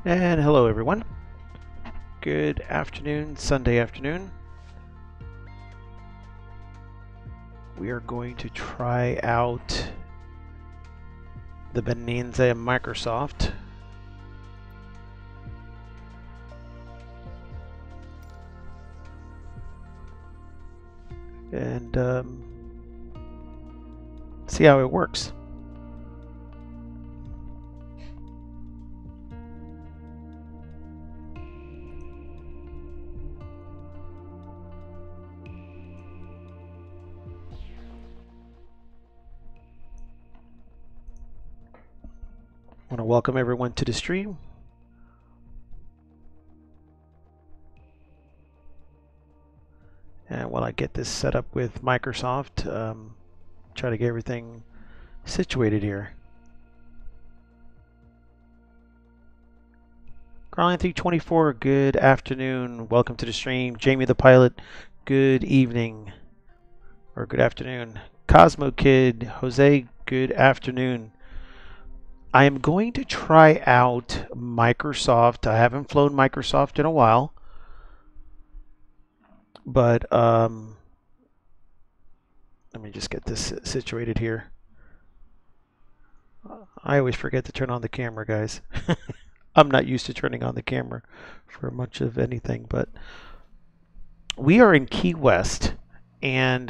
And hello everyone. Good afternoon, Sunday afternoon. We are going to try out the Bonanza Microsoft. And see how it works. I want to welcome everyone to the stream. And while I get this set up with Microsoft, try to get everything situated here. Carl324, good afternoon. Welcome to the stream. Jamie the Pilot, good evening. Or good afternoon. Cosmo Kid, Jose, good afternoon. I am going to try out Microsoft. I haven't flown Microsoft in a while. But let me just get this situated here. I always forget to turn on the camera, guys. I'm not used to turning on the camera for much of anything, but we are in Key West, and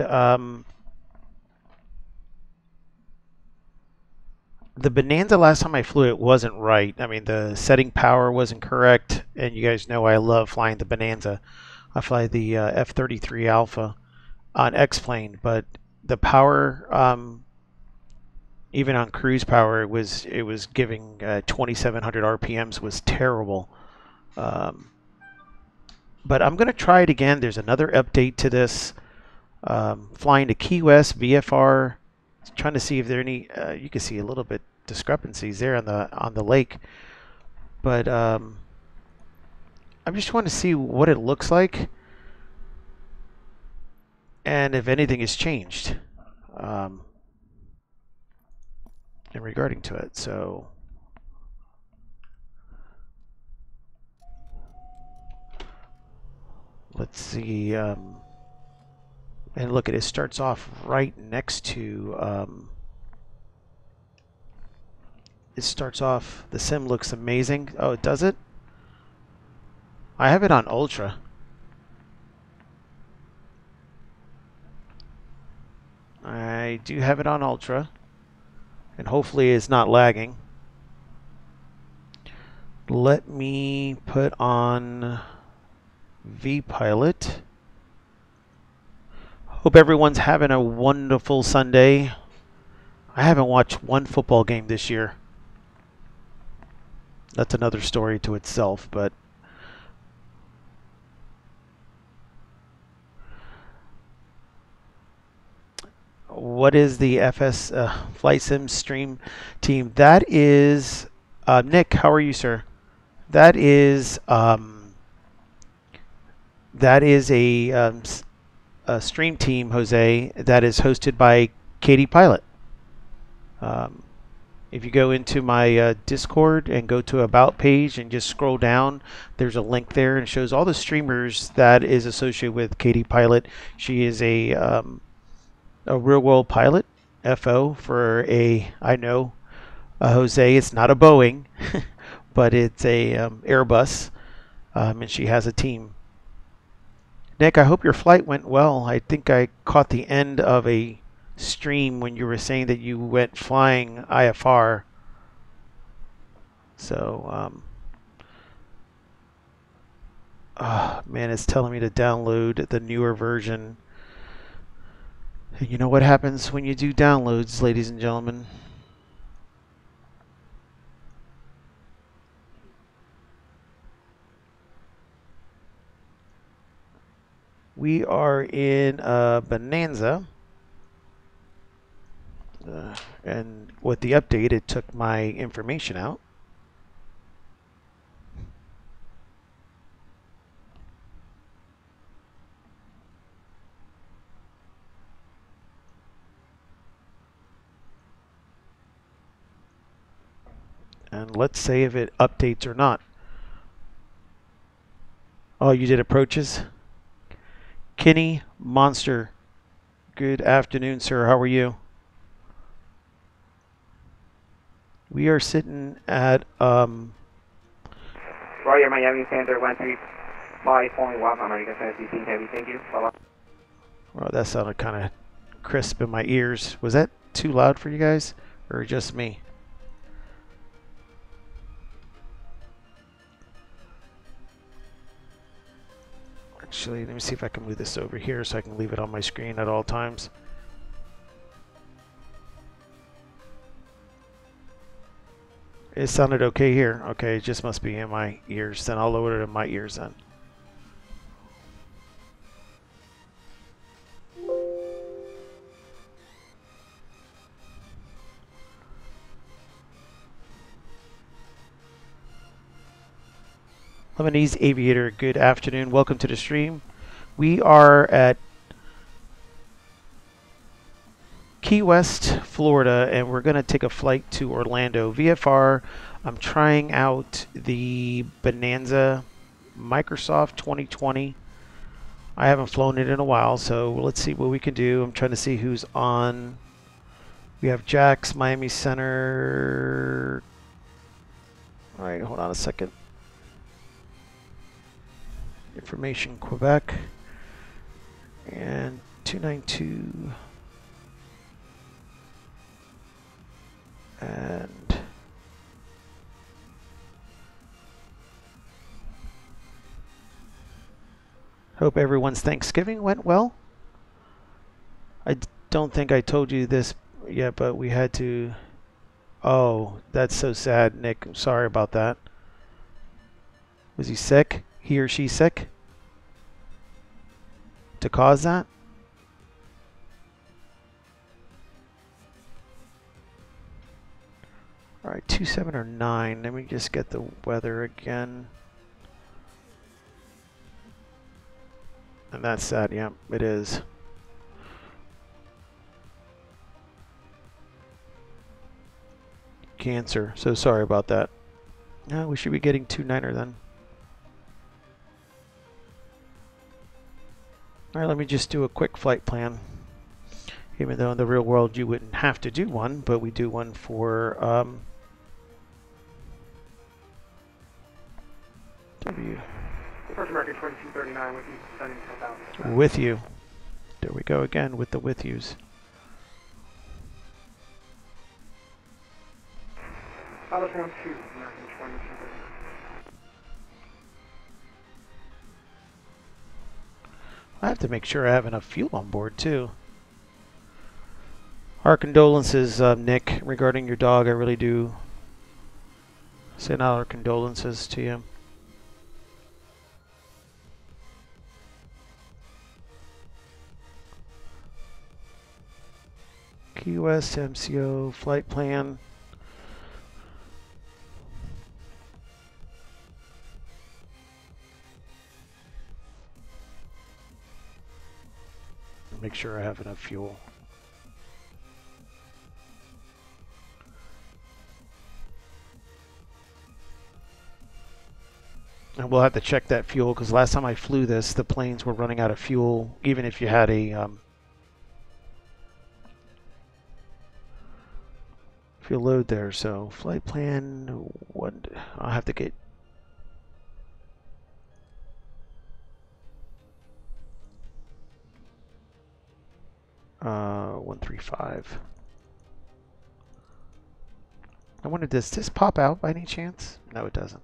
the Bonanza last time I flew it wasn't right. I mean, the setting power wasn't correct, and you guys know I love flying the Bonanza. I fly the F-33 Alpha on X-Plane, but the power, even on cruise power, it was giving 2,700 RPMs, was terrible. But I'm going to try it again. There's another update to this. Flying to Key West, VFR. Trying to see if there are any. You can see a little bit discrepancies there on the lake, but I just want to see what it looks like and if anything has changed in regarding to it. So let's see. And look, it starts off right next to. It starts off. The sim looks amazing. Oh, does it? I have it on Ultra. I do have it on Ultra, and hopefully it's not lagging. Let me put on VPilot. Hope everyone's having a wonderful Sunday. I haven't watched one football game this year. That's another story to itself, but what is the FS Flight Sim stream team? That is Nick. How are you, sir? That is a stream team, Jose, that is hosted by Katie Pilot. If you go into my Discord and go to About page and just scroll down, there's a link there and it shows all the streamers that is associated with Katie Pilot. She is a real world pilot, FO for I know, Jose, it's not a Boeing, but it's a Airbus, and she has a team. Nick, I hope your flight went well. I think I caught the end of a stream when you were saying that you went flying IFR. So, oh, man, it's telling me to download the newer version. And you know what happens when you do downloads, ladies and gentlemen? We are in Bonanza. And with the update, it took my information out. And let's say if it updates or not. Oh, you did approaches? Kenny Monster. Good afternoon, sir. How are you? We are sitting at Roger, Miami Center 135.1, American 17 Heavy, thank you. Bye-bye. Well, that sounded kind of crisp in my ears. Was that too loud for you guys, or just me? Actually, let me see if I can move this over here so I can leave it on my screen at all times. It sounded okay here. Okay, it just must be in my ears. Then I'll lower it in my ears then. Lebanese Aviator, good afternoon. Welcome to the stream. We are at Key West, Florida, and we're going to take a flight to Orlando. VFR, I'm trying out the Bonanza Microsoft 2020. I haven't flown it in a while, so let's see what we can do. I'm trying to see who's on. We have Jax, Miami Center. All right, hold on a second. Information Quebec and 292 and hope everyone's Thanksgiving went well. I don't think I told you this yet, but we had to. Oh, that's so sad, Nick. I'm sorry about that. Was he sick? He or she sick? To cause that? Alright, 27 or 9. Let me just get the weather again. And that's sad, yeah, it is. Cancer, so sorry about that. No, we should be getting 2-9er then. Alright, let me just do a quick flight plan. Even though in the real world you wouldn't have to do one, but we do one for W. First American 2239 with you, sending 10,000. With you. There we go again with the with yous. Battleground 2, American 2239. I have to make sure I have enough fuel on board too. Our condolences, Nick, regarding your dog. I really do send out our condolences to you. Key West MCO flight plan. Make sure I have enough fuel. And we'll have to check that fuel because last time I flew this, the planes were running out of fuel, even if you had a fuel load there. So flight plan, what? I'll have to get. 135. I wonder, does this pop out by any chance? No, it doesn't.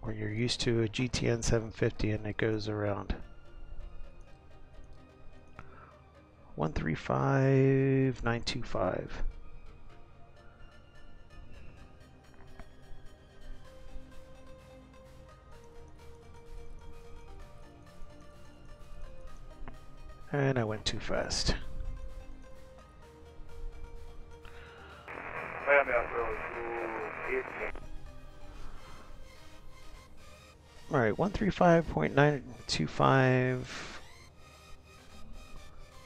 Or you're used to a GTN 750 and it goes around. 135,925. And I went too fast. All right, 135.925.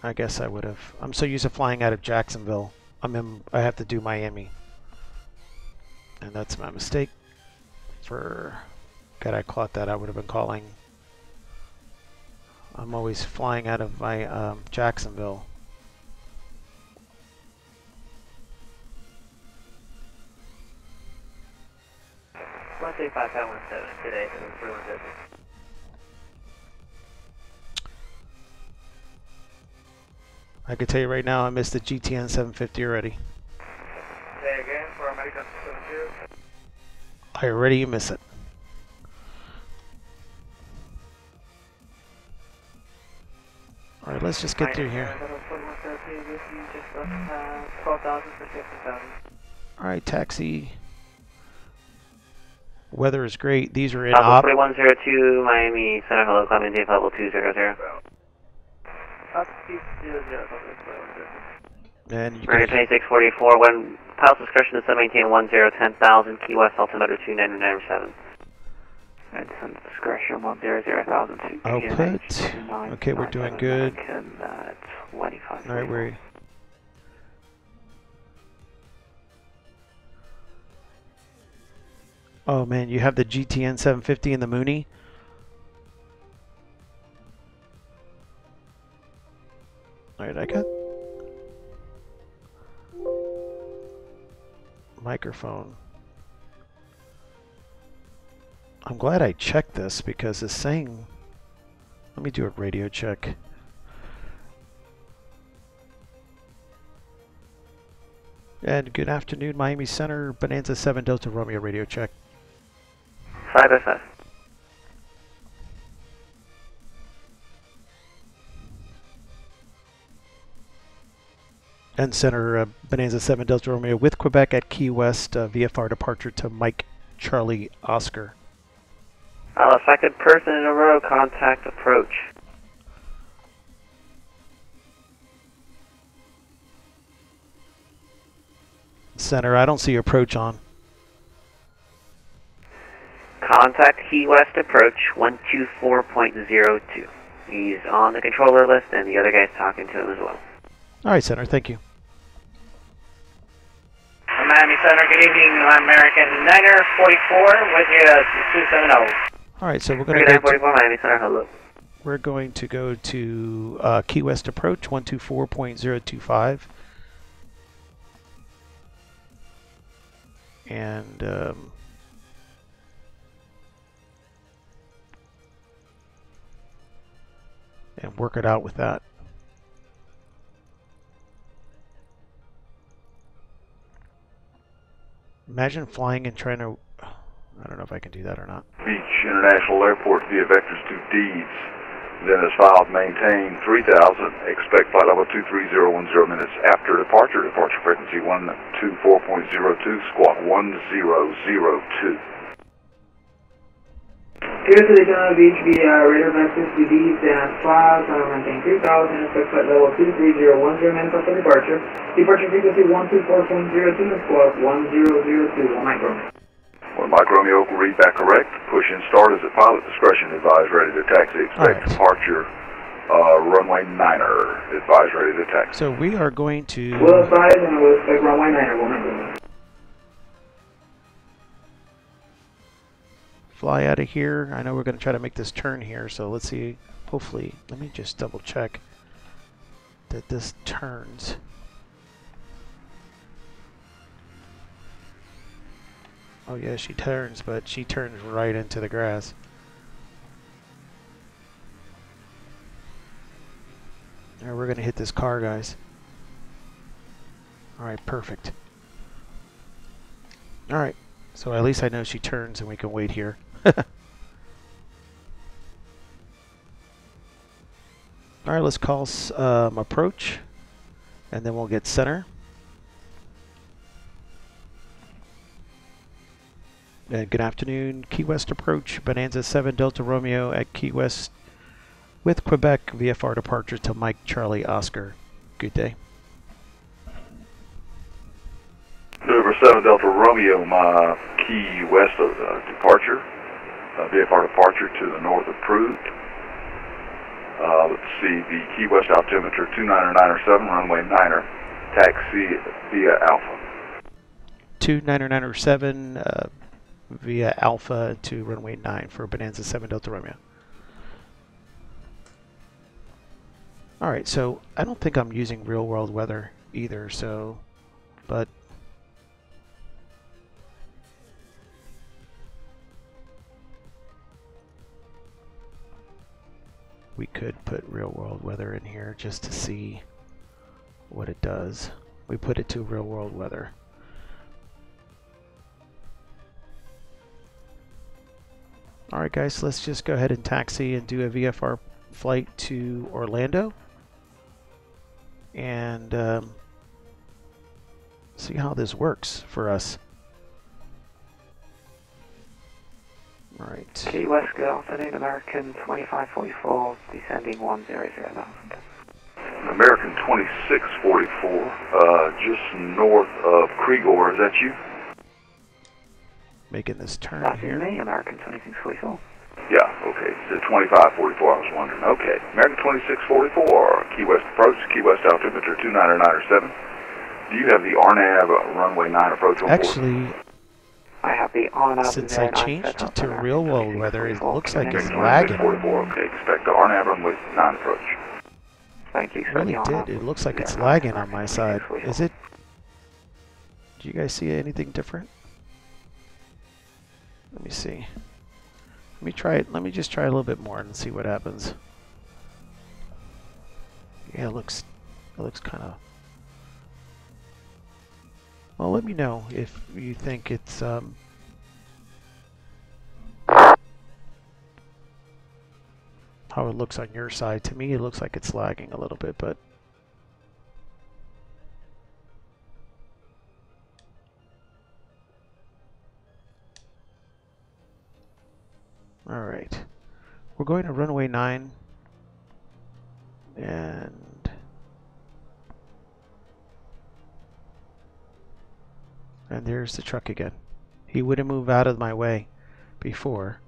I guess I would have. I'm so used to flying out of Jacksonville. I have to do Miami. And that's my mistake. for... God, I caught that. I would have been calling. I'm always flying out of my Jacksonville. Let's say 5517 today for the 317. I can tell you right now, I missed the GTN 750 already. Say again for American 72. I already miss it. All right, let's just get through here. All right, taxi. Weather is great. These are in op. 4102 Miami Center. Hello, climbing Dave level 200. And you American can, 2644. When pilot's discretion is to maintain 1010,000 Key West altimeter 2997. And some discretion 100,000. output. Okay, we're doing good. 25. All right, we're. Oh man, you have the GTN 750 in the Mooney. All right, I got microphone. I'm glad I checked this because it's saying. Let me do a radio check. And good afternoon, Miami Center, Bonanza 7 Delta Romeo radio check. 505. And Center, Bonanza 7 Delta Romeo with Quebec at Key West, VFR departure to Mike Charlie Oscar. Affected person in a row, contact approach. Center, I don't see approach on. Contact Key West approach 124.02. He's on the controller list and the other guy's talking to him as well. All right, Center, thank you. Miami Center, good evening, American 944 with you 270. All right, so we're going to 944 Miami Center, hello. We're going to go to Key West approach 124.025. And work it out with that. Imagine flying and trying to, I don't know if I can do that or not. Beach International Airport via vectors to Deeds. Then as filed, maintain 3000. Expect flight level 23010 minutes after departure. Departure frequency 124.02, squawk 1002. Here to the Daytona Beach via radar vectors to Deeds and filed, maintain 3000. Expect flight level 23010 minutes after departure. Departure frequency 124.02, squawk 1002. 1 micro. 1 Mike Romeo will read back correct. Push in start is at pilot discretion. Advise ready to taxi. Expect departure runway 9er. Advise ready to taxi. So we are going to... We'll advise and we'll expect runway 9er. 1 micro. Fly out of here. I know we're going to try to make this turn here, so let's see. Hopefully, let me just double check that this turns. Oh yeah, she turns, but she turns right into the grass. Alright, we're going to hit this car, guys. Alright, perfect. Alright, so at least I know she turns and we can wait here. Alright, let's call approach, and then we'll get center. And good afternoon, Key West approach, Bonanza 7 Delta Romeo at Key West with Quebec VFR departure to Mike Charlie Oscar. Good day. November 7 Delta Romeo, my Key West departure. VFR departure to the north approved. Let's see, the Key West altimeter 29907, runway 9er. Taxi via Alpha. 29907. via Alpha to runway 9 for Bonanza 7 Delta Romeo. Alright, so I don't think I'm using real world weather either, so, but we could put real world weather in here just to see what it does. We put it to real world weather. Alright guys, let's just go ahead and taxi and do a VFR flight to Orlando and see how this works for us. Alright. Key West, good afternoon, American 2544, descending 100,000. American 2644, just north of Krigor, is that you? Making this turn That's here. me, American 2644. Yeah, okay. The 2544, I was wondering. Okay. American 2644, Key West approach, Key West altimeter 299.7. Do you have the RNAV runway 9 approach on board? Actually, I have the RNAV. since I changed it to real world weather, it looks like it's American lagging. 2644, okay. Expect the RNAV runway 9 approach. Thank you, It sir. really the did. RNAV. It looks like it's Yeah, lagging on my American side. 2644. Is it? Do you guys see anything different? Let me see. Let me try it. Let me just try a little bit more and see what happens. Yeah, it looks kind of. Well, let me know if you think it's how it looks on your side. To me, it looks like it's lagging a little bit, but all right. We're going to runway 9 and there's the truck again. He wouldn't move out of my way before.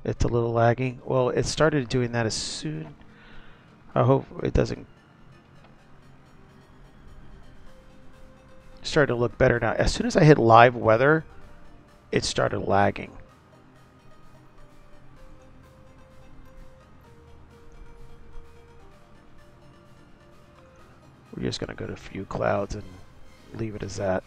It's a little laggy. Well, it started doing that as soon. I hope it doesn't. Started to look better now. As soon as I hit live weather, it started lagging. We're just going to go to a few clouds and leave it as that.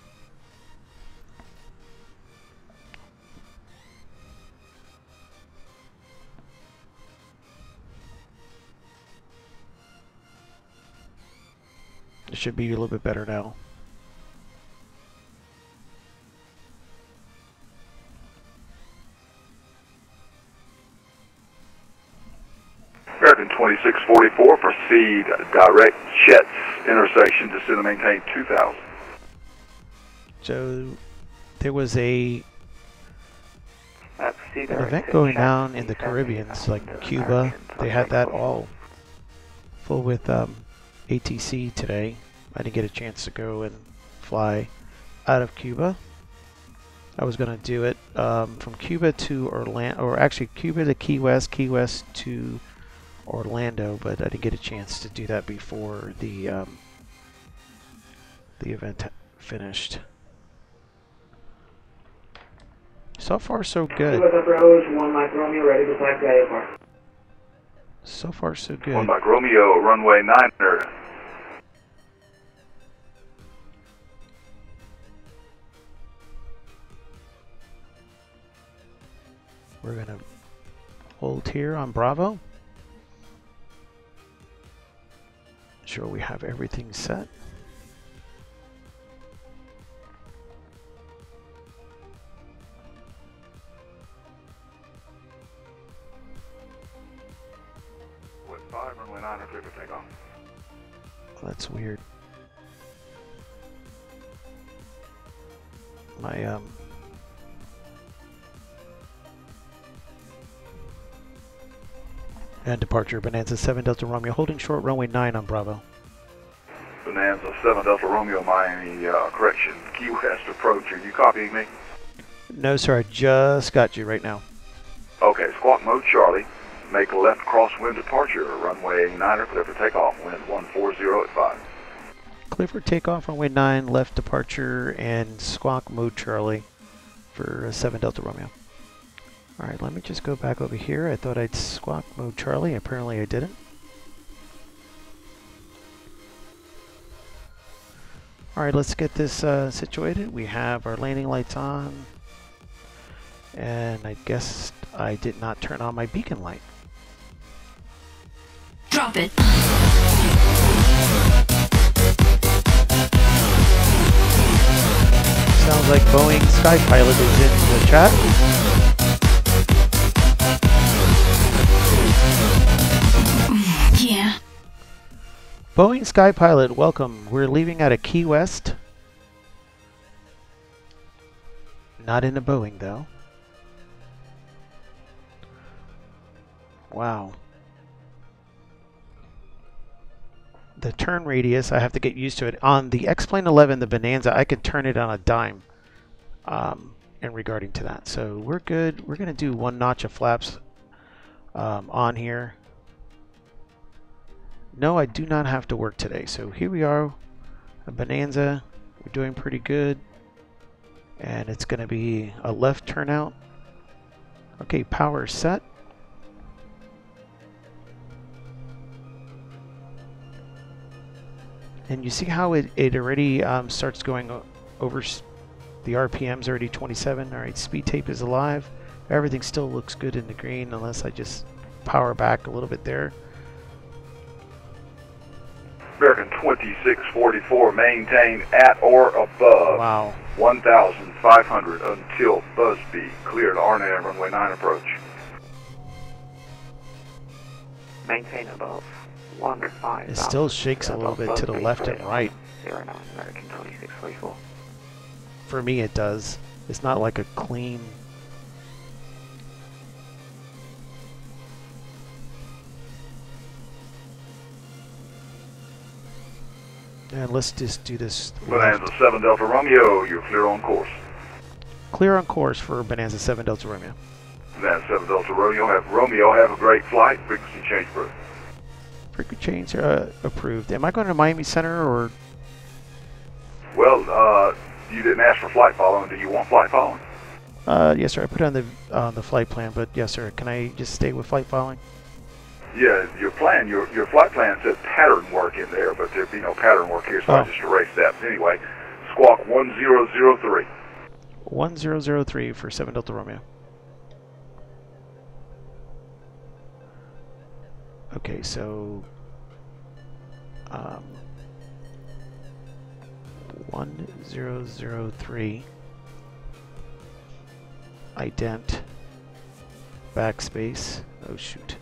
It should be a little bit better now. American 2644, proceed direct Chet's intersection, descend and maintain 2000. So there was an Proceed event direct going to down in Chet, the Caribbean, like American Cuba. They had that 2644. all full with ATC today. I didn't get a chance to go and fly out of Cuba. I was going to do it from Cuba to Orlando, or actually Cuba to Key West to Orlando, but I didn't get a chance to do that before the event finished. So far, so good. Key West approach, 1 Mike Romeo, ready to taxi airport. So far, so good. 1 Mike Romeo, runway 9er. We're going to hold here on Bravo. Sure we have everything set. With 5, runway 9er, clear for takeoff. That's weird. My and departure Bonanza 7 Delta Romeo, holding short runway 9 on Bravo. Bonanza 7 Delta Romeo, Miami, correction, Key West approach. Are you copying me? No, sir, I just got you right now. Okay, squawk mode Charlie. Make a left crosswind departure, runway 9er, clear for takeoff, wind 140 at 5. Clear for takeoff on runway 9, left departure, and squawk mode Charlie for 7 Delta Romeo. Alright, let me just go back over here. I thought I'd squawk mode Charlie. Apparently I didn't. Alright, let's get this situated. We have our landing lights on. And I guess I did not turn on my beacon light. Drop it. Sounds like Boeing Sky Pilot is in the chat. Yeah. Boeing Sky Pilot, welcome. We're leaving out of Key West. Not in a Boeing though. Wow. The turn radius, I have to get used to it. On the X-Plane 11, the Bonanza, I can turn it on a dime in regarding to that. So we're good. We're going to do 1 notch of flaps on here. No, I do not have to work today. So here we are, a Bonanza. We're doing pretty good. And it's going to be a left turnout. Okay, power set. And you see how it already starts going over the RPM's already 27. All right, speed tape is alive. Everything still looks good in the green unless I just power back a little bit there. American 2644, maintain at or above Wow. 1,500 until Busby cleared RNAV runway 9 approach. Maintain above 1,500. It still shakes a little bit to the left and right. 09, American 2644. For me it does. It's not like a clean... And let's just do this. Bonanza 7 Delta Romeo, you're clear on course. Clear on course for Bonanza 7 Delta Romeo. Bonanza 7 Delta Romeo, have a great flight. Frequency change approved. Frequency change approved. Am I going to Miami Center or? Well, you didn't ask for flight following. Do you want flight following? Yes, sir. I put it on the flight plan, but yes, sir. Can I just stay with flight following? Yeah, your plan, your flight plan says pattern work in there, but there'd be no pattern work here, so I just erased that. But anyway, squawk 1003. 1003 for 7 Delta Romeo. Okay, so 1003 ident backspace. Oh shoot.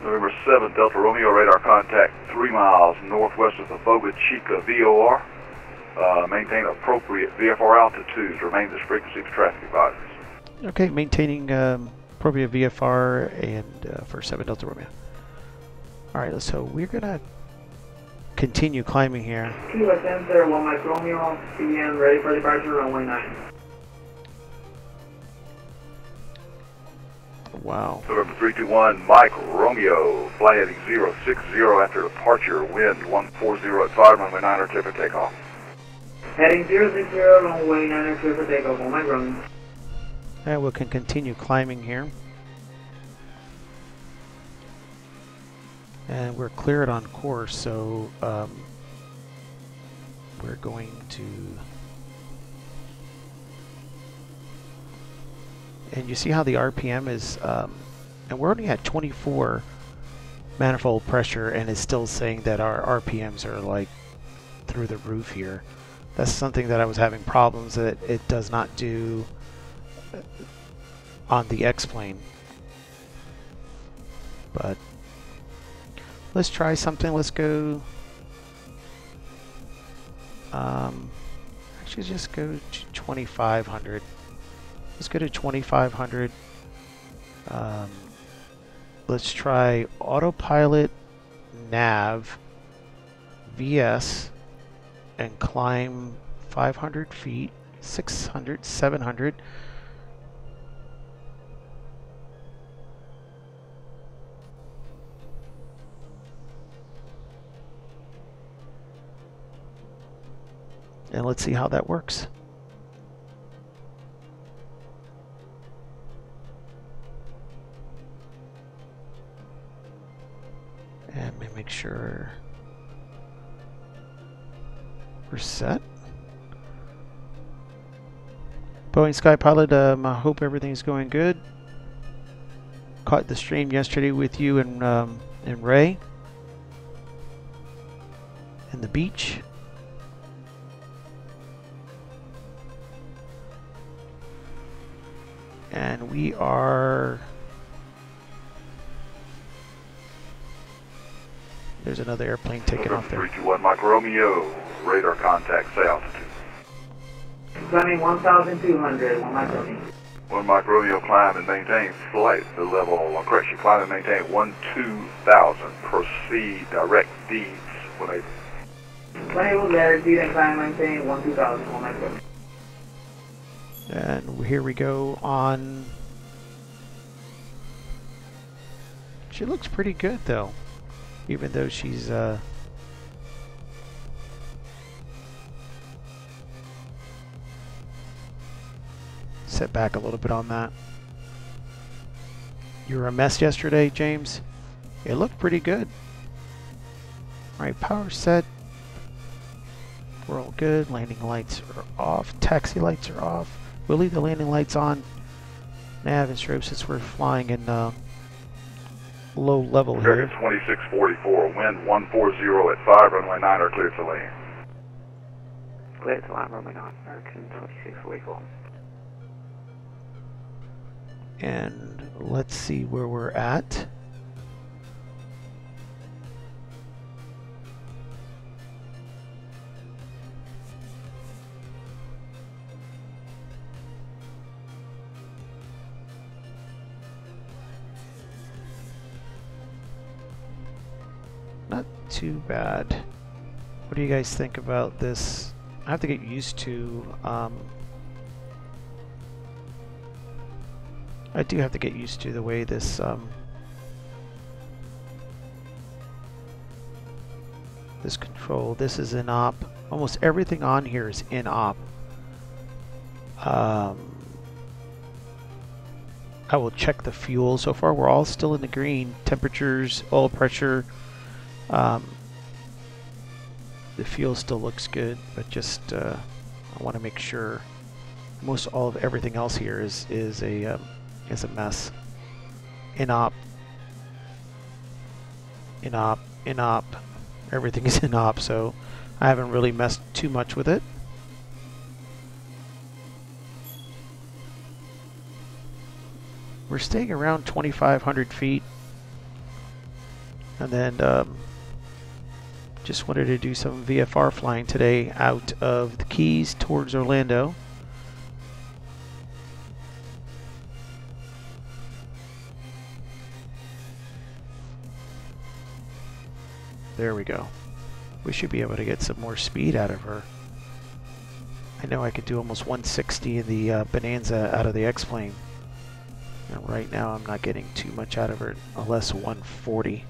November 7 Delta Romeo, radar contact 3 miles northwest of the Boca Chica VOR. Maintain appropriate VFR altitudes. Remain this frequency for traffic advisories. Okay, maintaining appropriate VFR and for 7 Delta Romeo. Alright, so we're going to continue climbing here. Key West Center, 1 Mike Romeo, CDM ready for departure, runway 9. Wow. November 321, Mike Romeo, fly heading 060 after departure, wind 140 at 5, runway 9 clear for takeoff. Heading 060, runway 9 clear for takeoff, 1 Mike Romeo. And we can continue climbing here. And we're cleared on course, so we're going to... And you see how the RPM is, and we're only at 24 manifold pressure, and it's still saying that our RPMs are like through the roof here. That's something that I was having problems that it does not do on the X-Plane. But let's try something. Let's go. Actually, just go to 2,500. Let's go to 2,500. Let's try autopilot nav VS and climb 500 feet, 600, 700. And let's see how that works. And let me make sure we're set. Boeing Sky Pilot, I hope everything's going good. Caught the stream yesterday with you and Ray in the beach. And we are... There's another airplane taking off there. 321 Mike Romeo, radar contact, say altitude. Climbing 1,200, 1 Mike Romeo. 1 Mike Romeo, climb and maintain flight the level, correction, climb and maintain 12,000, proceed direct deeds when they... Enable direct deed and climb and maintain 12,000, 1 Mike Romeo. And here we go on... She looks pretty good though, even though she's set back a little bit on that. You were a mess yesterday, James. It looked pretty good. Alright, power set. We're all good. Landing lights are off. Taxi lights are off. We'll leave the landing lights on. Nav and strobe since we're flying in low level here. 2644, wind 140 at 5, runway 9 are cleared to land. Cleared to land, runway 9, American 2644. And let's see where we're at. Not too bad. What do you guys think about this? I have to get used to I do have to get used to the way this this control. This is in op. Almost everything on here is in op. I will check the fuel. So far we're all still in the green. Temperatures, oil pressure. The fuel still looks good, but just I want to make sure. Most all of everything else here is a mess. In op. Everything is in op, so I haven't really messed too much with it. We're staying around 2,500 feet, and then just wanted to do some VFR flying today out of the Keys towards Orlando. There we go. We should be able to get some more speed out of her. I know I could do almost 160 in the Bonanza out of the X-Plane. And right now I'm not getting too much out of her, unless 140.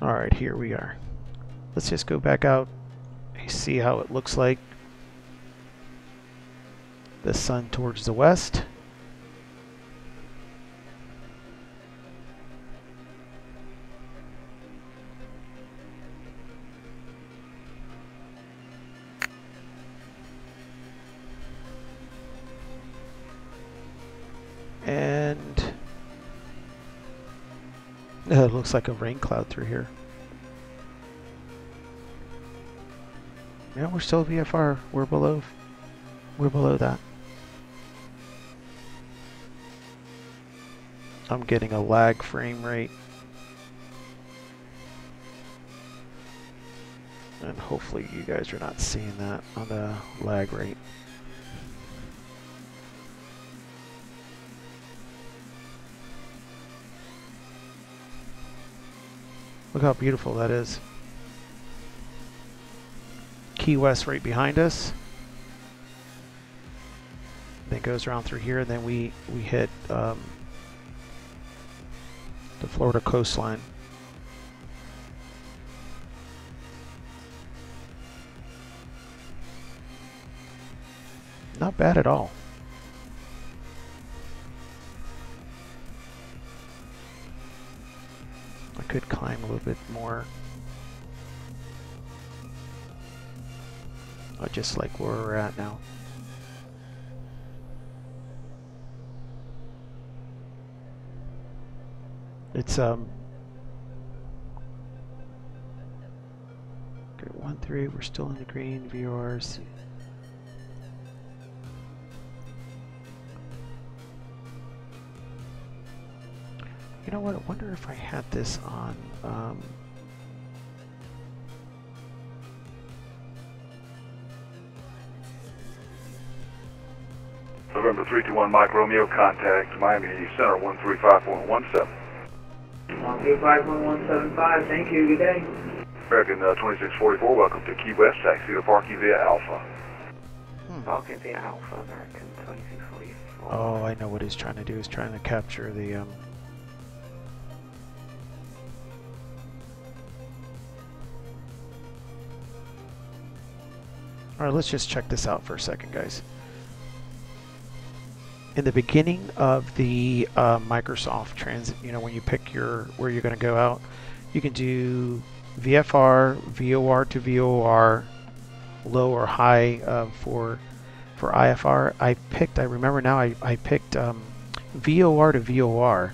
Alright, here we are. Let's just go back out and see how it looks like. The sun towards the west. And it looks like a rain cloud through here. Yeah, we're still VFR. We're below that. I'm getting a lag frame rate. And hopefully you guys are not seeing that on the lag rate. Look how beautiful that is. Key West right behind us. Then goes around through here, and then we hit the Florida coastline. Not bad at all. I could climb a little bit more. I just like where we're at now. It's okay, 1-3, we're still in the green, VORs. You know what, I wonder if I had this on, November 321 Mike Romeo, contact Miami Center 135.17. 135.175, thank you, good day. American 2644, welcome to Key West, taxi to Parky via Alpha. Falcon via Alpha, American 2644. oh, I know what he's trying to do. He's trying to capture the, Alright, let's just check this out for a second, guys. In the beginning of the Microsoft Transit, you know, when you pick where you're going to go out, you can do VFR, VOR to VOR, low or high for IFR. I remember now, I picked VOR to VOR.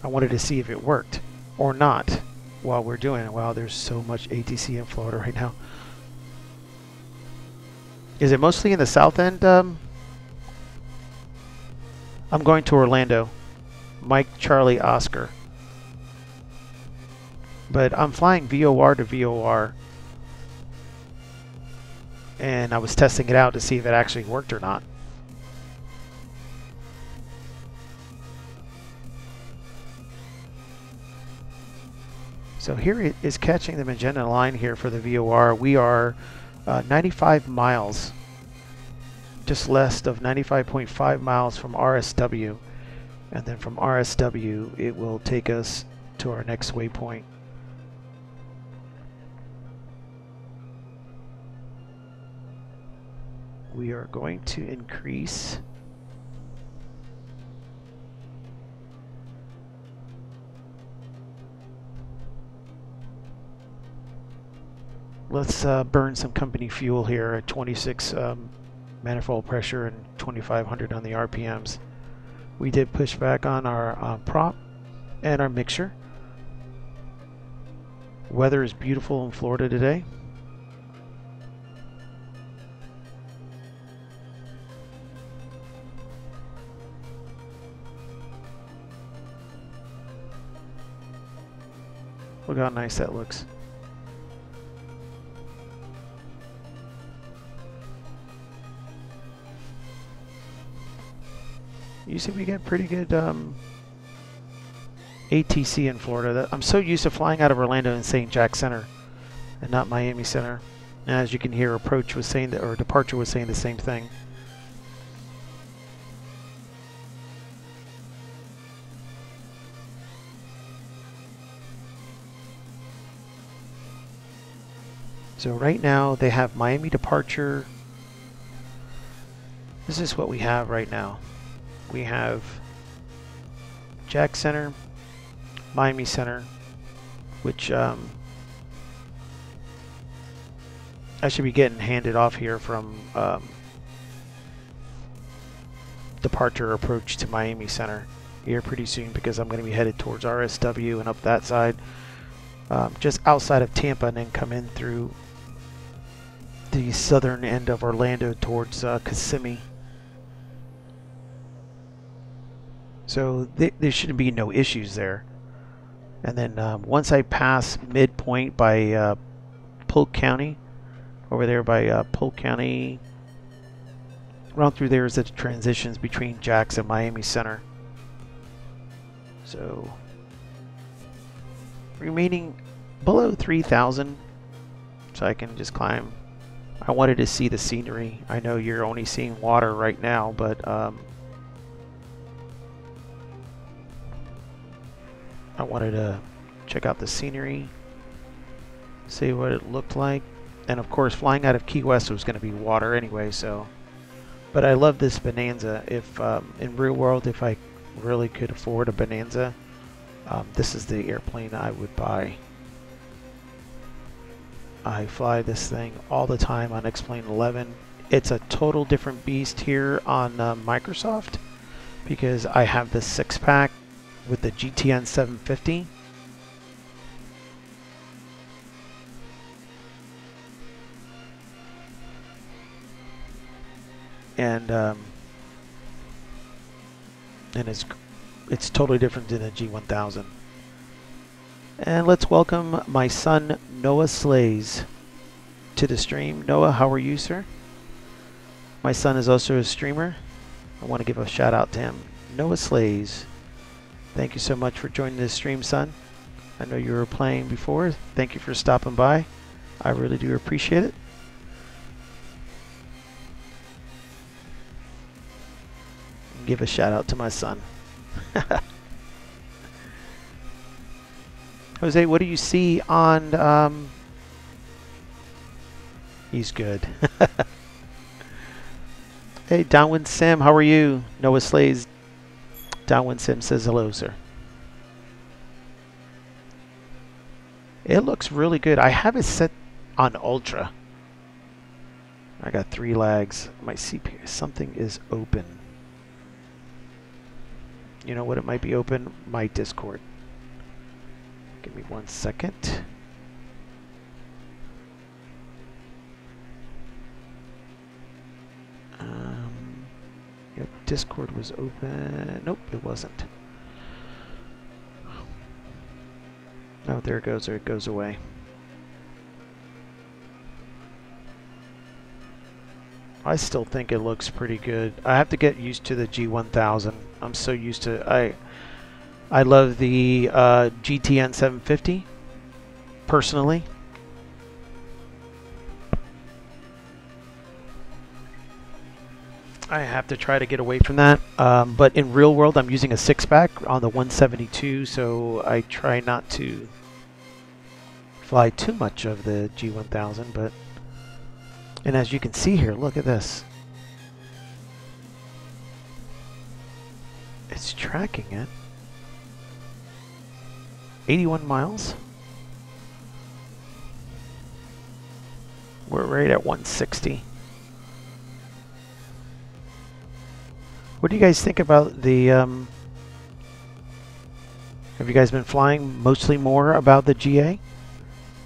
I wanted to see if it worked or not while we're doing it. Wow, there's so much ATC in Florida right now. Is it mostly in the south end? I'm going to Orlando. Mike, Charlie, Oscar. But I'm flying VOR to VOR. And I was testing it out to see if it actually worked or not. So here it is catching the magenta line here for the VOR. We are 95 miles. Just less of 95.5 miles from RSW, and then from RSW it will take us to our next waypoint. We are going to increase let's burn some company fuel here at 26 manifold pressure and 2500 on the RPMs. We did push back on our prop and our mixture. Weather is beautiful in Florida today. Look how nice that looks. Usually we get pretty good ATC in Florida. I'm so used to flying out of Orlando and St. Jack Center and not Miami Center. And as you can hear, approach was saying that, or departure was saying the same thing. So right now they have Miami departure. This is what we have right now. We have Jack Center, Miami Center, which I should be getting handed off here from departure approach to Miami Center here pretty soon, because I'm going to be headed towards RSW and up that side, just outside of Tampa, and then come in through the southern end of Orlando towards Kissimmee. So there shouldn't be no issues there. And then once I pass midpoint by Polk County, over there by Polk County, around through there is the transitions between Jax and Miami Center. So remaining below 3,000, so I can just climb. I wanted to see the scenery. I know you're only seeing water right now, but I wanted to check out the scenery, see what it looked like. And of course, flying out of Key West was going to be water anyway, so. But I love this Bonanza. If in real world, if I really could afford a Bonanza, this is the airplane I would buy. I fly this thing all the time on X-Plane 11. It's a total different beast here on Microsoft because I have the 6-pack with the GTN 750. And it's totally different than the G1000. And let's welcome my son Noah Slays to the stream. Noah, how are you, sir? My son is also a streamer. I want to give a shout out to him. Noah Slays, thank you so much for joining this stream, son. I know you were playing before. Thank you for stopping by. I really do appreciate it. Give a shout out to my son. Jose, what do you see on he's good. Hey, Downwind Sim, how are you? Noah Slays. Downwind Sim says hello, sir. It looks really good. I have it set on ultra. I got 3 lags. My CPU, something is open. You know what it might be open? My Discord. Give me 1 second. Yep, Discord was open. Nope, it wasn't. Oh, there it goes. There it goes away. I still think it looks pretty good. I have to get used to the G1000. I'm so used to I love the GTN 750 personally. I have to try to get away from that. But in real world, I'm using a 6-pack on the 172, so I try not to fly too much of the G1000. But and as you can see here, look at this. It's tracking it. 81 miles. We're right at 160. What do you guys think about the have you guys been flying mostly more about the GA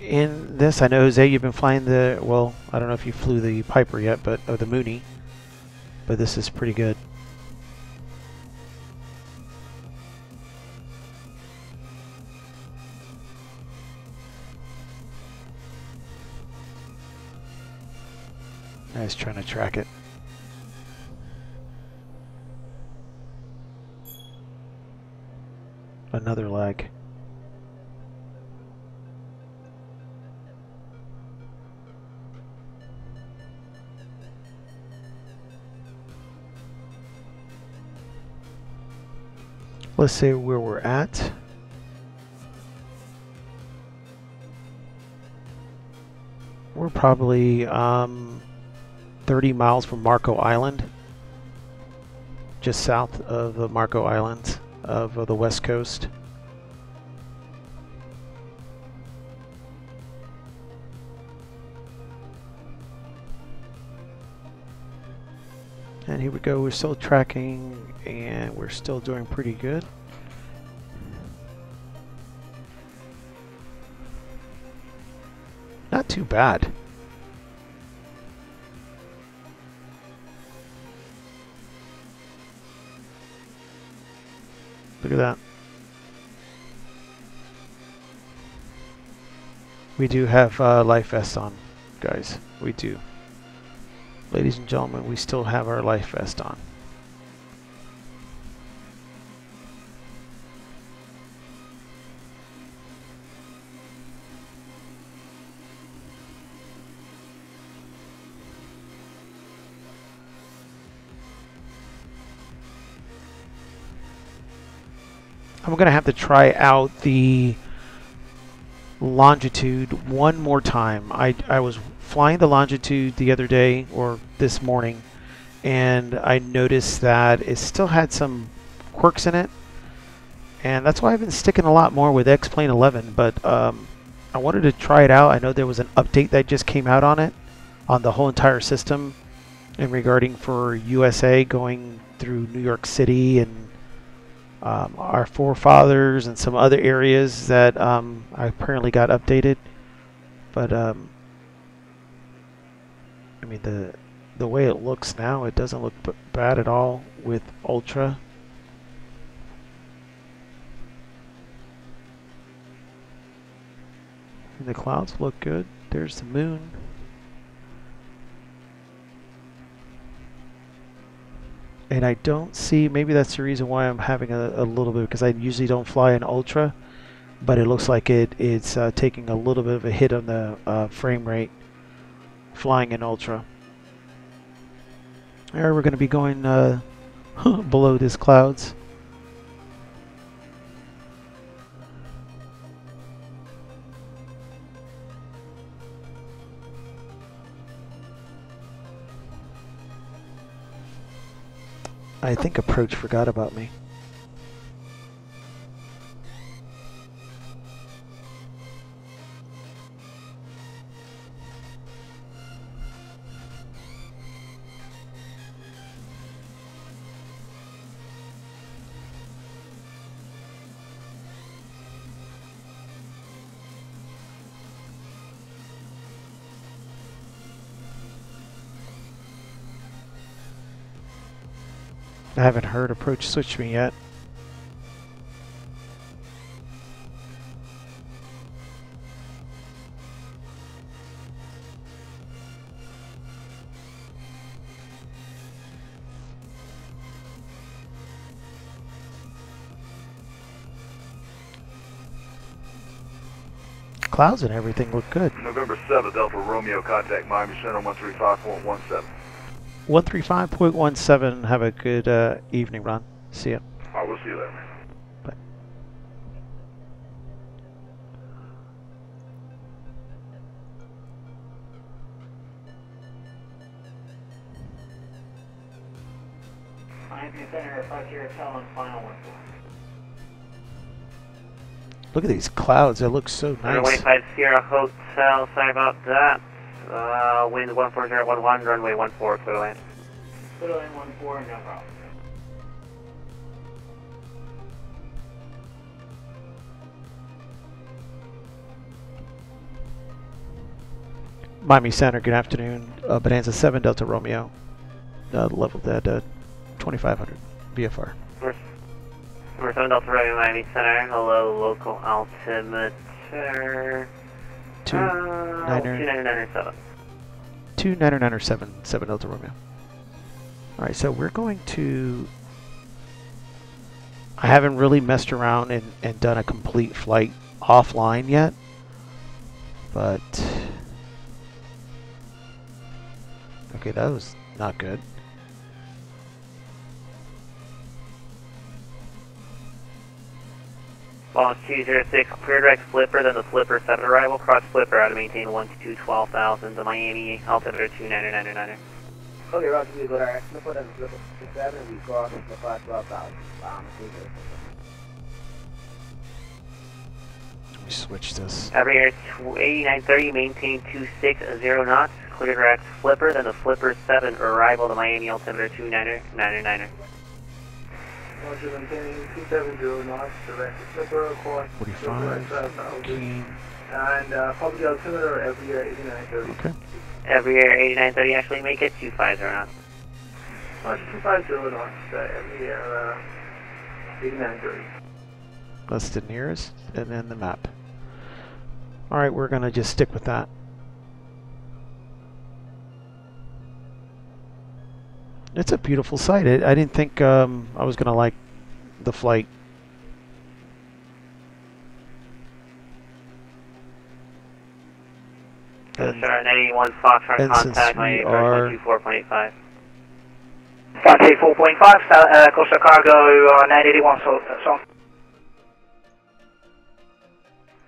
in this? I know, Jose, you've been flying the, well, I don't know if you flew the Piper yet, but the Mooney, but this is pretty good. I was trying to track it. Another lag. Let's see where we're at. We're probably 30 miles from Marco Island, just south of the Marco Islands of the West Coast. And here we go, we're still tracking and we're still doing pretty good. Not too bad. Look at that. We do have life vests on, guys. We do. Ladies and gentlemen, we still have our life vest on. I'm going to have to try out the longitude one more time. I was flying the longitude the other day, or this morning, and I noticed that it still had some quirks in it, and that's why I've been sticking a lot more with X-Plane 11, but I wanted to try it out. I know there was an update that just came out on it, on the whole entire system, and regarding for USA going through New York City and our forefathers and some other areas that apparently got updated. But I mean, the way it looks now, it doesn't look bad at all with Ultra. And the clouds look good. There's the moon. And I don't see, maybe that's the reason why I'm having a little bit, because I usually don't fly in Ultra, but it looks like it's taking a little bit of a hit on the frame rate flying in Ultra. Alright, we're going to be going below these clouds. I think approach forgot about me. I haven't heard approach switch me yet. Clouds and everything look good. November 7th, Delta Romeo, contact Miami Center 135.17. 135.17. Have a good evening, Ron. See ya. I will see you later. Bye. Miami Center, Frontier Hotel, and final one. Look at these clouds. They look so nice. Runway 50 Hotel, sorry about that. Wind 14011, runway 14, clear land. Clear land 14, no problem. Miami Center, good afternoon. Bonanza 7 Delta Romeo. Leveled at 2500 VFR. Number 7 Delta Romeo, Miami Center. Hello, local altimeter. 2997. 2997, 7 Delta Romeo. Alright, so we're going to... I haven't really messed around and done a complete flight offline yet, but... Okay, that was not good. Launch 206, clear direct flipper, then the flipper 7 arrival, cross flipper out to maintain 12,000, the Miami altimeter 2999. Okay, Roger, we go direct flipper, then the flipper 7, and we cross the 12,000. Let me switch this. Air 8930, maintain 260 knots, clear direct flipper, then the flipper 7 arrival, the Miami altimeter 2999. Roger, maintaining 270 knots, direct flipper, course 45, 12,000. And public altimeter every year 8930. Okay. Every Air 8930 actually make it 250 knots. Roger, 250 knots, every year 8930. That's the nearest, and then the map. Alright, we're going to just stick with that. It's a beautiful sight. I didn't think I was going to like the flight. Start 91 Foxtrot, contact my are 24.85. Fox 4.5, Coastal Cargo 981, so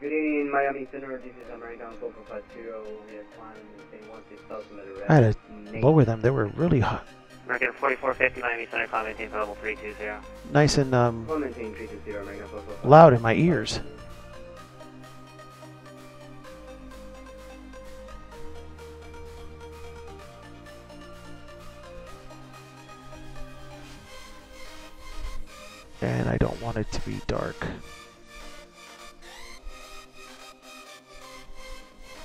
Good evening, Miami Center. This is American 4450. We are climbing maintain 16,000 at a I had rest. to lower them. They were really hot. American 4450, Miami Center, climb maintain level 320. Nice and Climb maintain 320, American 4450. loud in my ears. And I don't want it to be dark.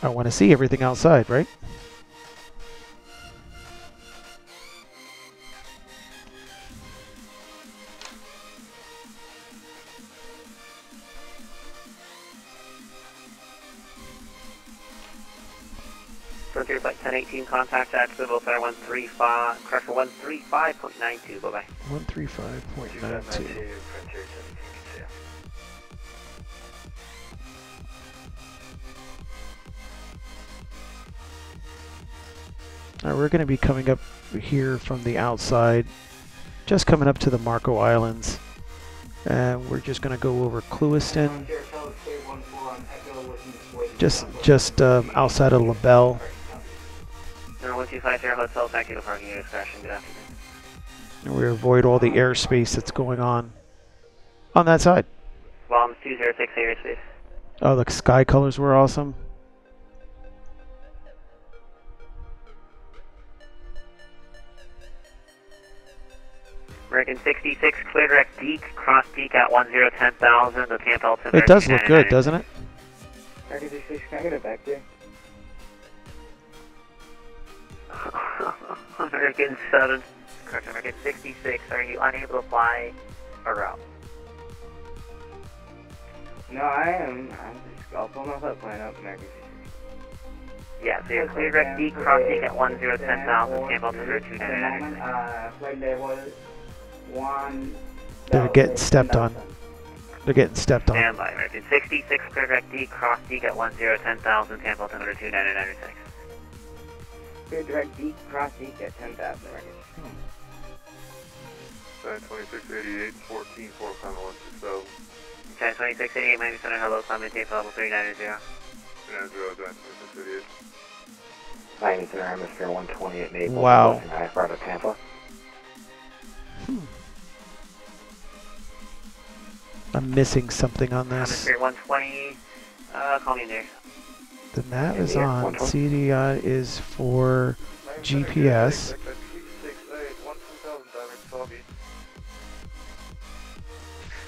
I want to see everything outside, right? Frontier Flight 1018, contact at Civil Fire 135, Crusher 135.92, bye-bye. 135.92. Alright, we're going to be coming up here from the outside, just coming up to the Marco Islands. And we're just going to go over Clewiston, just outside of LaBelle. Number 1250 Hotel, thank you for parking your discretion. Good afternoon. And we avoid all the airspace that's going on that side. Bombs 206 airspace. Oh, the sky colors were awesome. American 66, clear direct Deke, cross Deke at 1010,000, the Tampa altimeter. It does look good, doesn't it? American 66, can I get it back there? American 7, correct, American 66, are you unable to fly a route? No, I am. I'll pull myself flying up American 66. Yeah, so you're clear direct Deke, cross Deke at 1010,000, Tampa altimeter 299. Flight level 1. They're getting stepped on. They're getting stepped on. Stand by, American 66, clear direct Deke, cross Deke at 1010,000, Tampa altimeter 299. Clear direct Deke, cross Deke at 10,000 American. 2688, 14, 4, 160. 2688, Miami Center, hello, climb maintain level 390. 2688. Miami Center, Hemisphere 128, Naples. Wow. High part of Tampa. I'm missing something on this. Hemisphere 120, call me there. The nav is on. CDI is for GPS.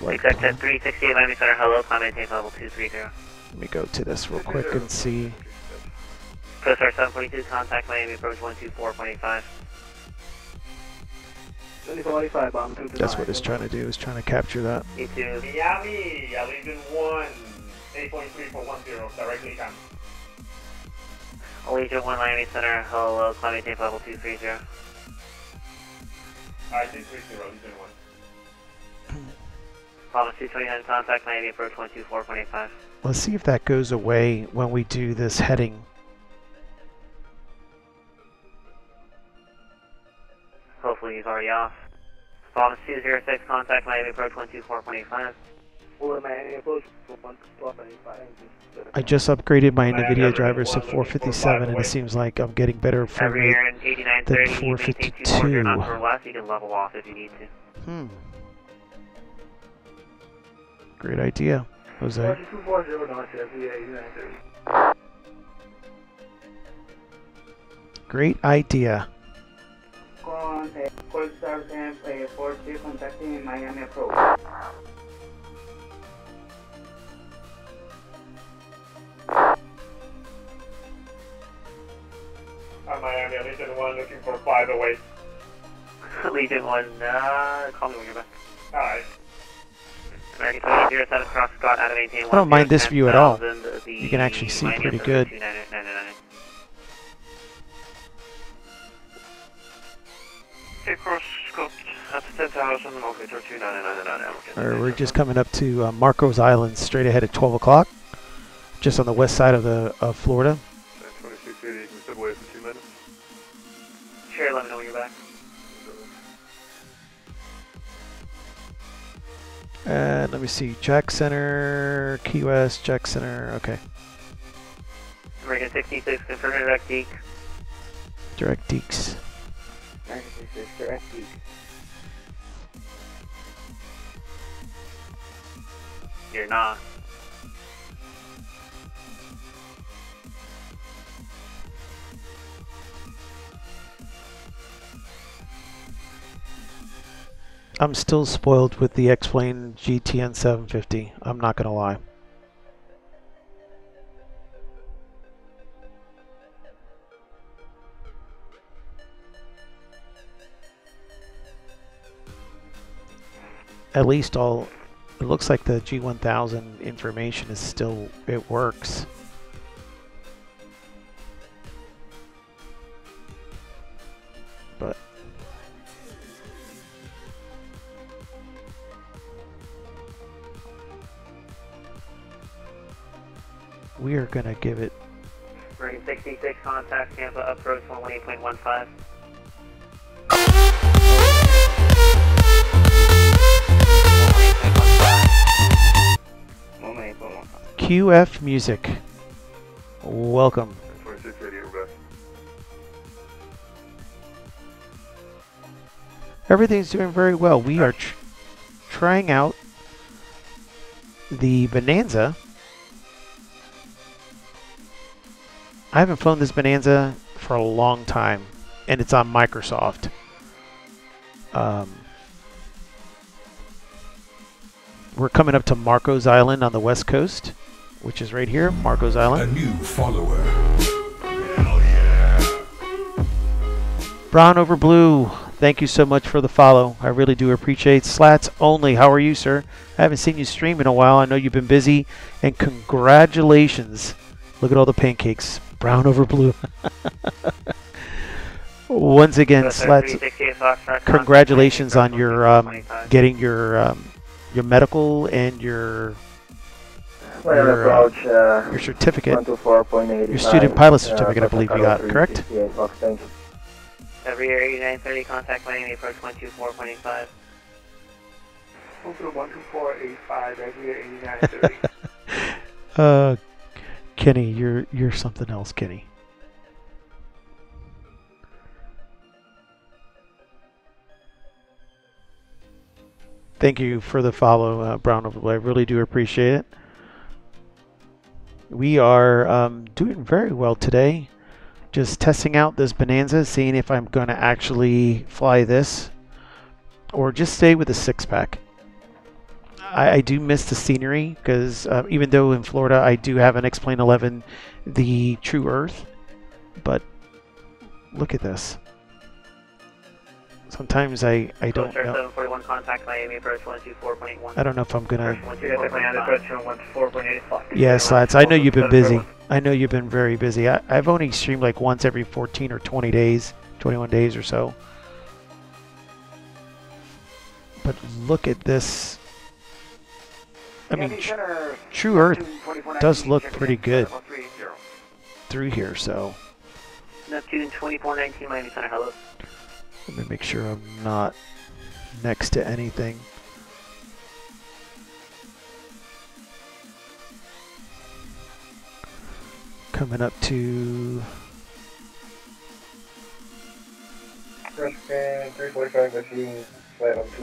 Exact at 368, Miami Center, hello, climb maintain level 230. Let me go to this real quick and see. Coast Guard 742, contact Miami approach 124.85. 2485, bomb 229. That's what it's trying to do, is trying to capture that. E2. Miami, Allegiant 1, 8.3 for 10, directly come. Allegiant 1, Miami Center, hello, climb maintain level 230. Alright, 230, Allegiant 1. Promise 229, contact Miami approach 124.85. Let's see if that goes away when we do this heading. Hopefully he's already off. Promise 206, contact Miami approach 124.85. Well, Miami approach 124.85. I just upgraded my NVIDIA drivers to 457 and it seems like I'm getting better frame Every rate year in 8930, than you maintain 240 knots 452. or less, you can level off if you need to. Great idea, Jose. 240 knots, every 8930. Great idea. Con Cold Star 43 contacting Miami approach. Miami, Allegiant 1 looking for 5 away. Legion 1, call me when you're back. Alright. American 2007, cross Scott, out of maintain. I don't mind this view at all. 10,000, You can actually see Miami pretty Center, good. 299. Okay, cross Scott, at 10,000, elevator 299. We're just coming up to Marcos Island, straight ahead at 12 o'clock, just on the west side of Florida. 2680, you can step away for 2 minutes. Sure, let me know when you're back. And let me see, Jack Center, Key West, Jack Center, okay. American 66, confirm direct deek. Direct Deeks. American 66, direct deek. You're not. I'm still spoiled with the X-Plane GTN 750. I'm not gonna lie. At least it looks like the G1000 information is still, it works. But we are gonna give it. American 66, contact Tampa, approach 118.15. QF Music. Welcome. 2680 over. Everything's doing very well. We are trying out the Bonanza. I haven't flown this Bonanza for a long time, and it's on Microsoft. We're coming up to Marcos Island on the west coast, which is right here, Marcos Island. A new follower. Hell yeah. Brown over blue, thank you so much for the follow. I really do appreciate it. Slats only, how are you, sir? I haven't seen you stream in a while. I know you've been busy, and congratulations. Look at all the pancakes. Brown over blue. Once again, Slats, congratulations on your getting your medical and your certificate, your student pilot certificate, I believe you got, correct? Every year 8930, contact Miami, approach 124.85. Open 12485, every year 8930. Kenny, you're something else, Kenny. Thank you for the follow, Brown over blue. I really do appreciate it. We are doing very well today. Just testing out this Bonanza, seeing if I'm going to actually fly this or just stay with the 6-pack. I do miss the scenery because even though in Florida I do have an X-Plane 11, the True Earth, but look at this. Sometimes I don't know. 741, contact Miami, approach 124.81. I don't know if I'm gonna. Yeah, Slats. I know you've been busy. I know you've been very busy. I've only streamed like once every 14 or 20 days, 21 days or so. But look at this. I mean, True Earth does look pretty good through here, so. Neptune 2419, Miami Center, hello. Let me make sure I'm not next to anything. Coming up to...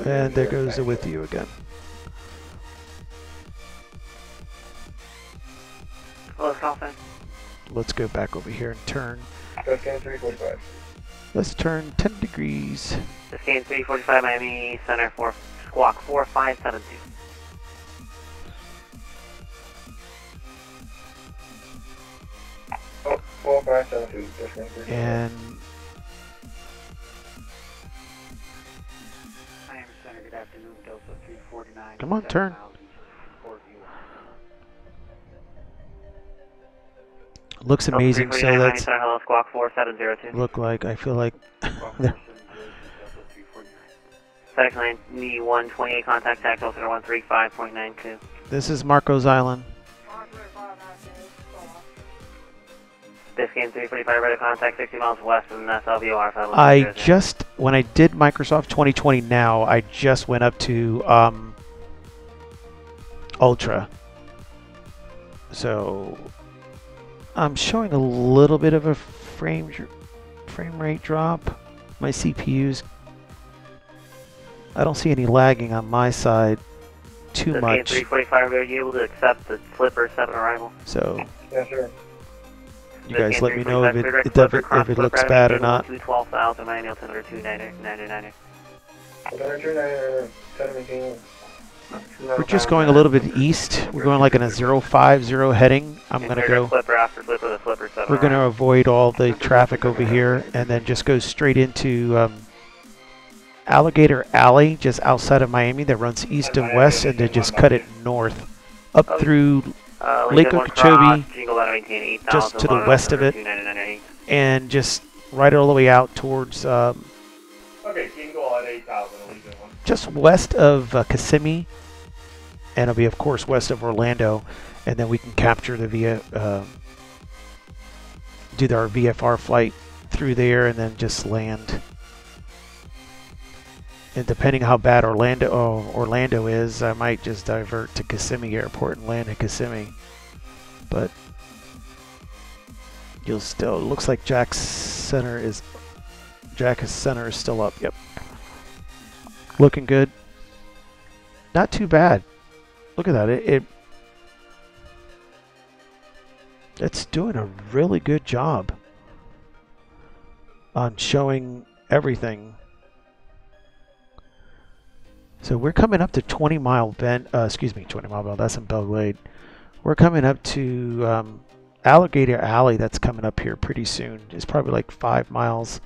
And there goes the with you again. Hello, Dolphin. Let's go back over here and turn. Let's turn 10 degrees. Scan 345 Miami Center for squawk 4572. Oh, 4572. And Miami Center, good afternoon, Delta 349. come on, turn. Looks amazing. So that's hello, squawk 4702. look like I feel like FedEx 9128, contact tax officer 135.92. this is Marcos Island. Biscayne 345, ready to contact 60 miles west from SLVOR. I just, when I did Microsoft 2020 now, I just went up to Ultra. So I'm showing a little bit of a frame rate drop. My CPU's, I don't see any lagging on my side too much. 345, are you able to accept the Slipper 7 arrival? So Yes, sir. you guys let me know if it looks bad or not. 12,000, Miami altimeter 290. We're just going a little bit east. We're going like in a 050 heading. I'm gonna go. We're gonna avoid all the traffic over here and then just go straight into Alligator Alley, just outside of Miami, that runs east and west, and then just cut it north up through Lake Okeechobee, just to the west of it, and just right all the way out towards Okay, you can go at 8,000. just west of Kissimmee, and it'll be, of course, west of Orlando, and then we can capture the do our VFR flight through there, and then just land. And depending how bad Orlando is, I might just divert to Kissimmee Airport and land in Kissimmee. But you'll still, it looks like Jack's center is still up. Yep, looking good. Not too bad. Look at that. It's doing a really good job on showing everything. So we're coming up to 20 Mile Bend, 20 Mile Bend, that's in Belle Glade. We're coming up to Alligator Alley, that's coming up here pretty soon. It's probably like 5 miles.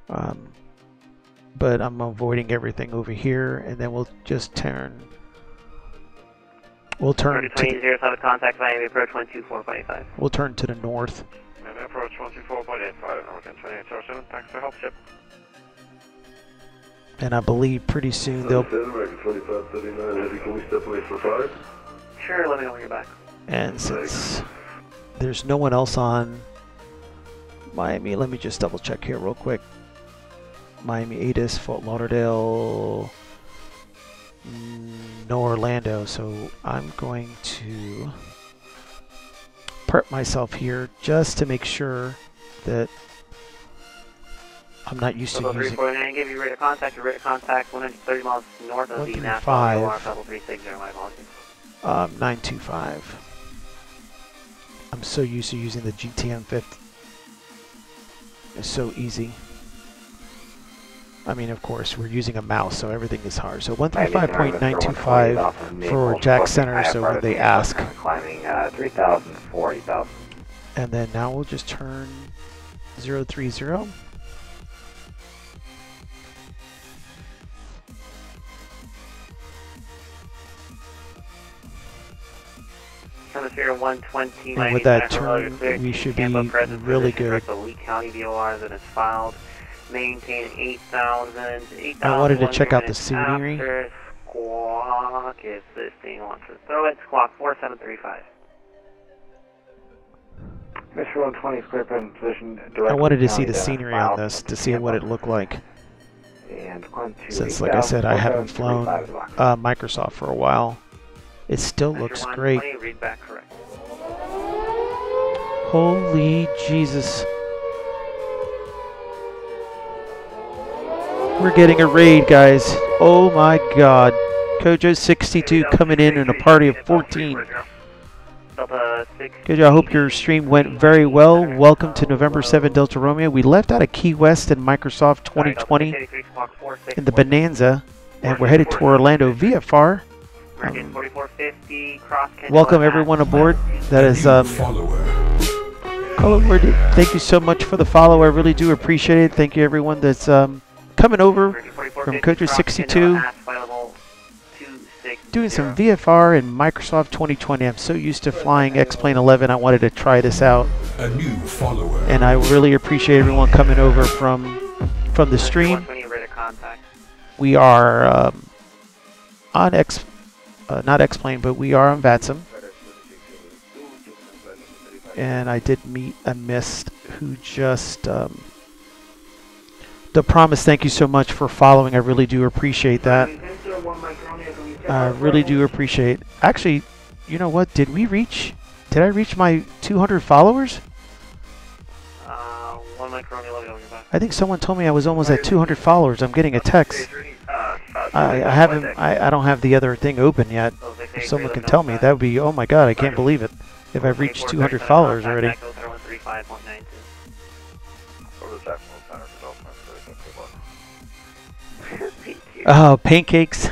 But I'm avoiding everything over here, and then we'll just turn. We'll turn to contact Miami approach 124.85. We'll turn to the north. Miami approach 124.85, American 2807, thanks for help, ship. And I believe pretty soon they'll. American 2539, heavy, can we step away for 5? Sure, let me know when you're back. And since there's no one else on Miami, let me just double check here real quick. Miami, Adis, Fort Lauderdale, no Orlando, so I'm going to prep myself here just to make sure that I'm not used to using 349, give you rate of contact. Your rate of contact 130 miles north of the 135. National 360. My apologies. 925. I'm so used to using the GTM 50. It's so easy. I mean, of course, we're using a mouse, so everything is hard. So 135.925 for Jack Center, so when they ask. Climbing 3,000, 40,000. And then now we'll just turn 030. Hemisphere 120. And with that turn, we should be really good. The Lee County VOR that is filed. Maintain 8,000. I wanted to check out the scenery. Squawk, if this thing wants to throw it, squawk 4735. Mr. 120 is clear in position. I wanted to see the scenery on this to see what it looked like. And Since, like I said, I haven't flown Microsoft for a while. It still looks great. Read back correct. Holy Jesus. We're getting a raid, guys. Oh my God. Kojo 62 coming in a party of 14. Kojo, I hope your stream went very well. Welcome to November 7 Delta Romeo. We left out of Key West in Microsoft 2020 in the Bonanza, and we're headed to Orlando VFR. Welcome everyone aboard. That is thank you so much for the follow. I really do appreciate it. Thank you everyone that's coming over from Kojo 62, doing some VFR and Microsoft 2020. I'm so used to flying X-Plane 11. I wanted to try this out, A new follower. and I really appreciate everyone coming over from the stream. We are on not X-Plane, but we are on Vatsim. And I did meet a mist who just The Promise, thank you so much for following. I really do appreciate that. I really do appreciate. Actually, you know what? Did I reach my 200 followers? 1 Micronia, let me know when you're back. I think someone told me I was almost at 200 followers. I'm getting a text. I haven't. I don't have the other thing open yet. If someone can tell me, that would be. Oh my God! I can't believe it. If I've reached 200 followers already. Oh, pancakes.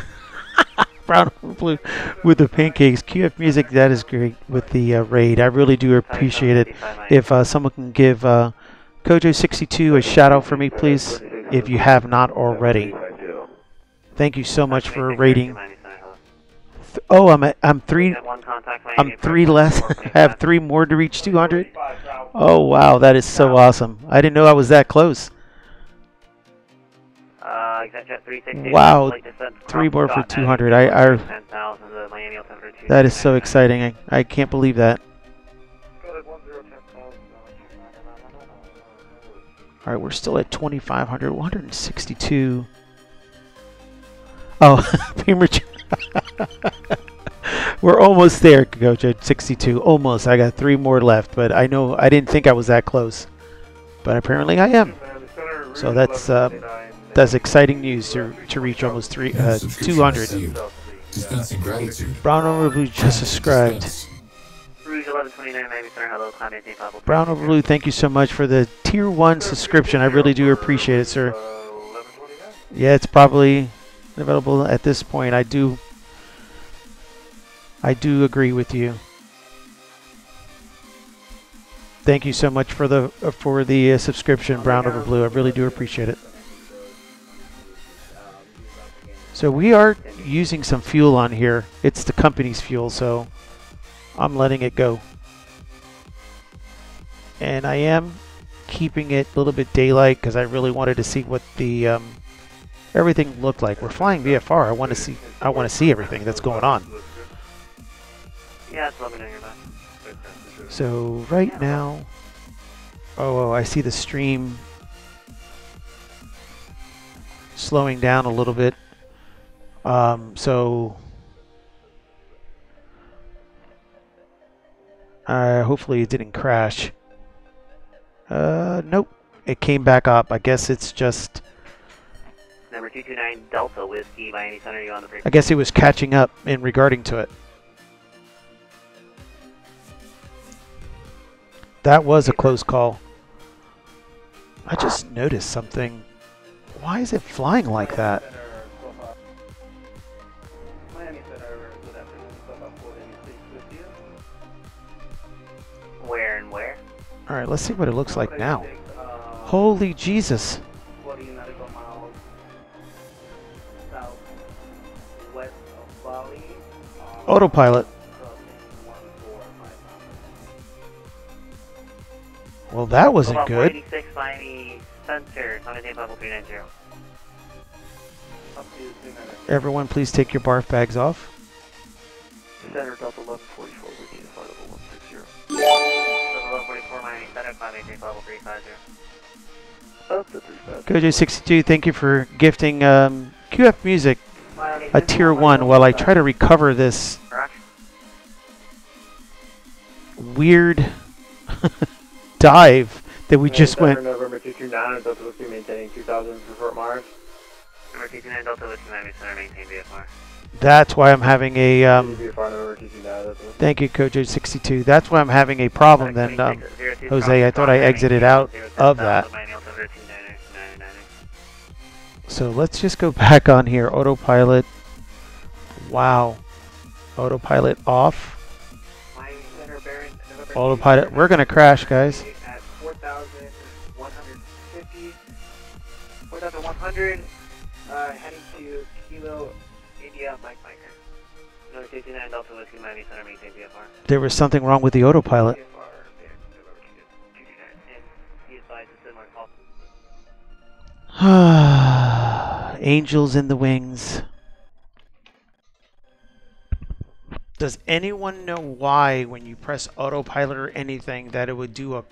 Brown over blue with the pancakes. QF Music, that is great with the raid. I really do appreciate it. If someone can give Kojo62 a shout out for me, please, if you have not already. Thank you so much for raiding. Oh, I'm three less. I have 3 more to reach 200. Oh wow, that is so awesome. I didn't know I was that close. Wow, 3 more for 200. That is so exciting. I can't believe that. All right, we're still at 2,500, 162. Oh, premature. We're almost there, Coach, at 62. Almost. I got 3 more left, but I know I didn't think I was that close. But apparently I am. So that's exciting news to reach almost 200. Dispensing gratitude. Brown over blue just subscribed. Brown over blue, thank you so much for the tier 1 subscription. I really do appreciate it, sir. Yeah, it's probably available at this point. I do agree with you. Thank you so much for the subscription, Brown over blue. I really do appreciate it. So we are using some fuel on here. It's the company's fuel, so I'm letting it go. And I am keeping it a little bit daylight because I really wanted to see what the everything looked like. We're flying VFR. I want to see everything that's going on. Yeah, let me know you're back. So right now, oh, I see the stream slowing down a little bit. So hopefully it didn't crash. Nope, it came back up. I guess it's just. Number 229 Delta Whiskey, Miami Center, you on the frequency? I guess it was catching up in regarding to it. That was a close call. I just noticed something. Why is it flying like that? Where and where? All right, let's see what it looks like now. Holy Jesus. Autopilot. Well, that wasn't good. 86 Miami Center, Sunday level 390. Everyone, please take your barf bags off. Center Delta 1144, we need flight level 160. Delta 1144 Miami Center, 583 level 350. Kojo62, thank you for gifting QF Music a tier 1 while I try to recover this weird dive that we just went. November 229, Delta Whiskey maintaining 2000 for Fort Myers. Number 229 Delta Whiskey Miami Center, maintain VFR. That's why I'm having a VFR November 229. thank you, Kojo62. That's why I'm having a problem then, Jose. I thought I exited out of that. So let's just go back on here. Autopilot. Wow. Autopilot off. Autopilot. We're going to crash, guys. At 4,150. 4,100. Heading to Kilo, India, Mike. Number 229 Delta Whiskey Miami Center, maintain VFR. There was something wrong with the autopilot. Angels in the wings. Does anyone know why when you press autopilot or anything that it would do a...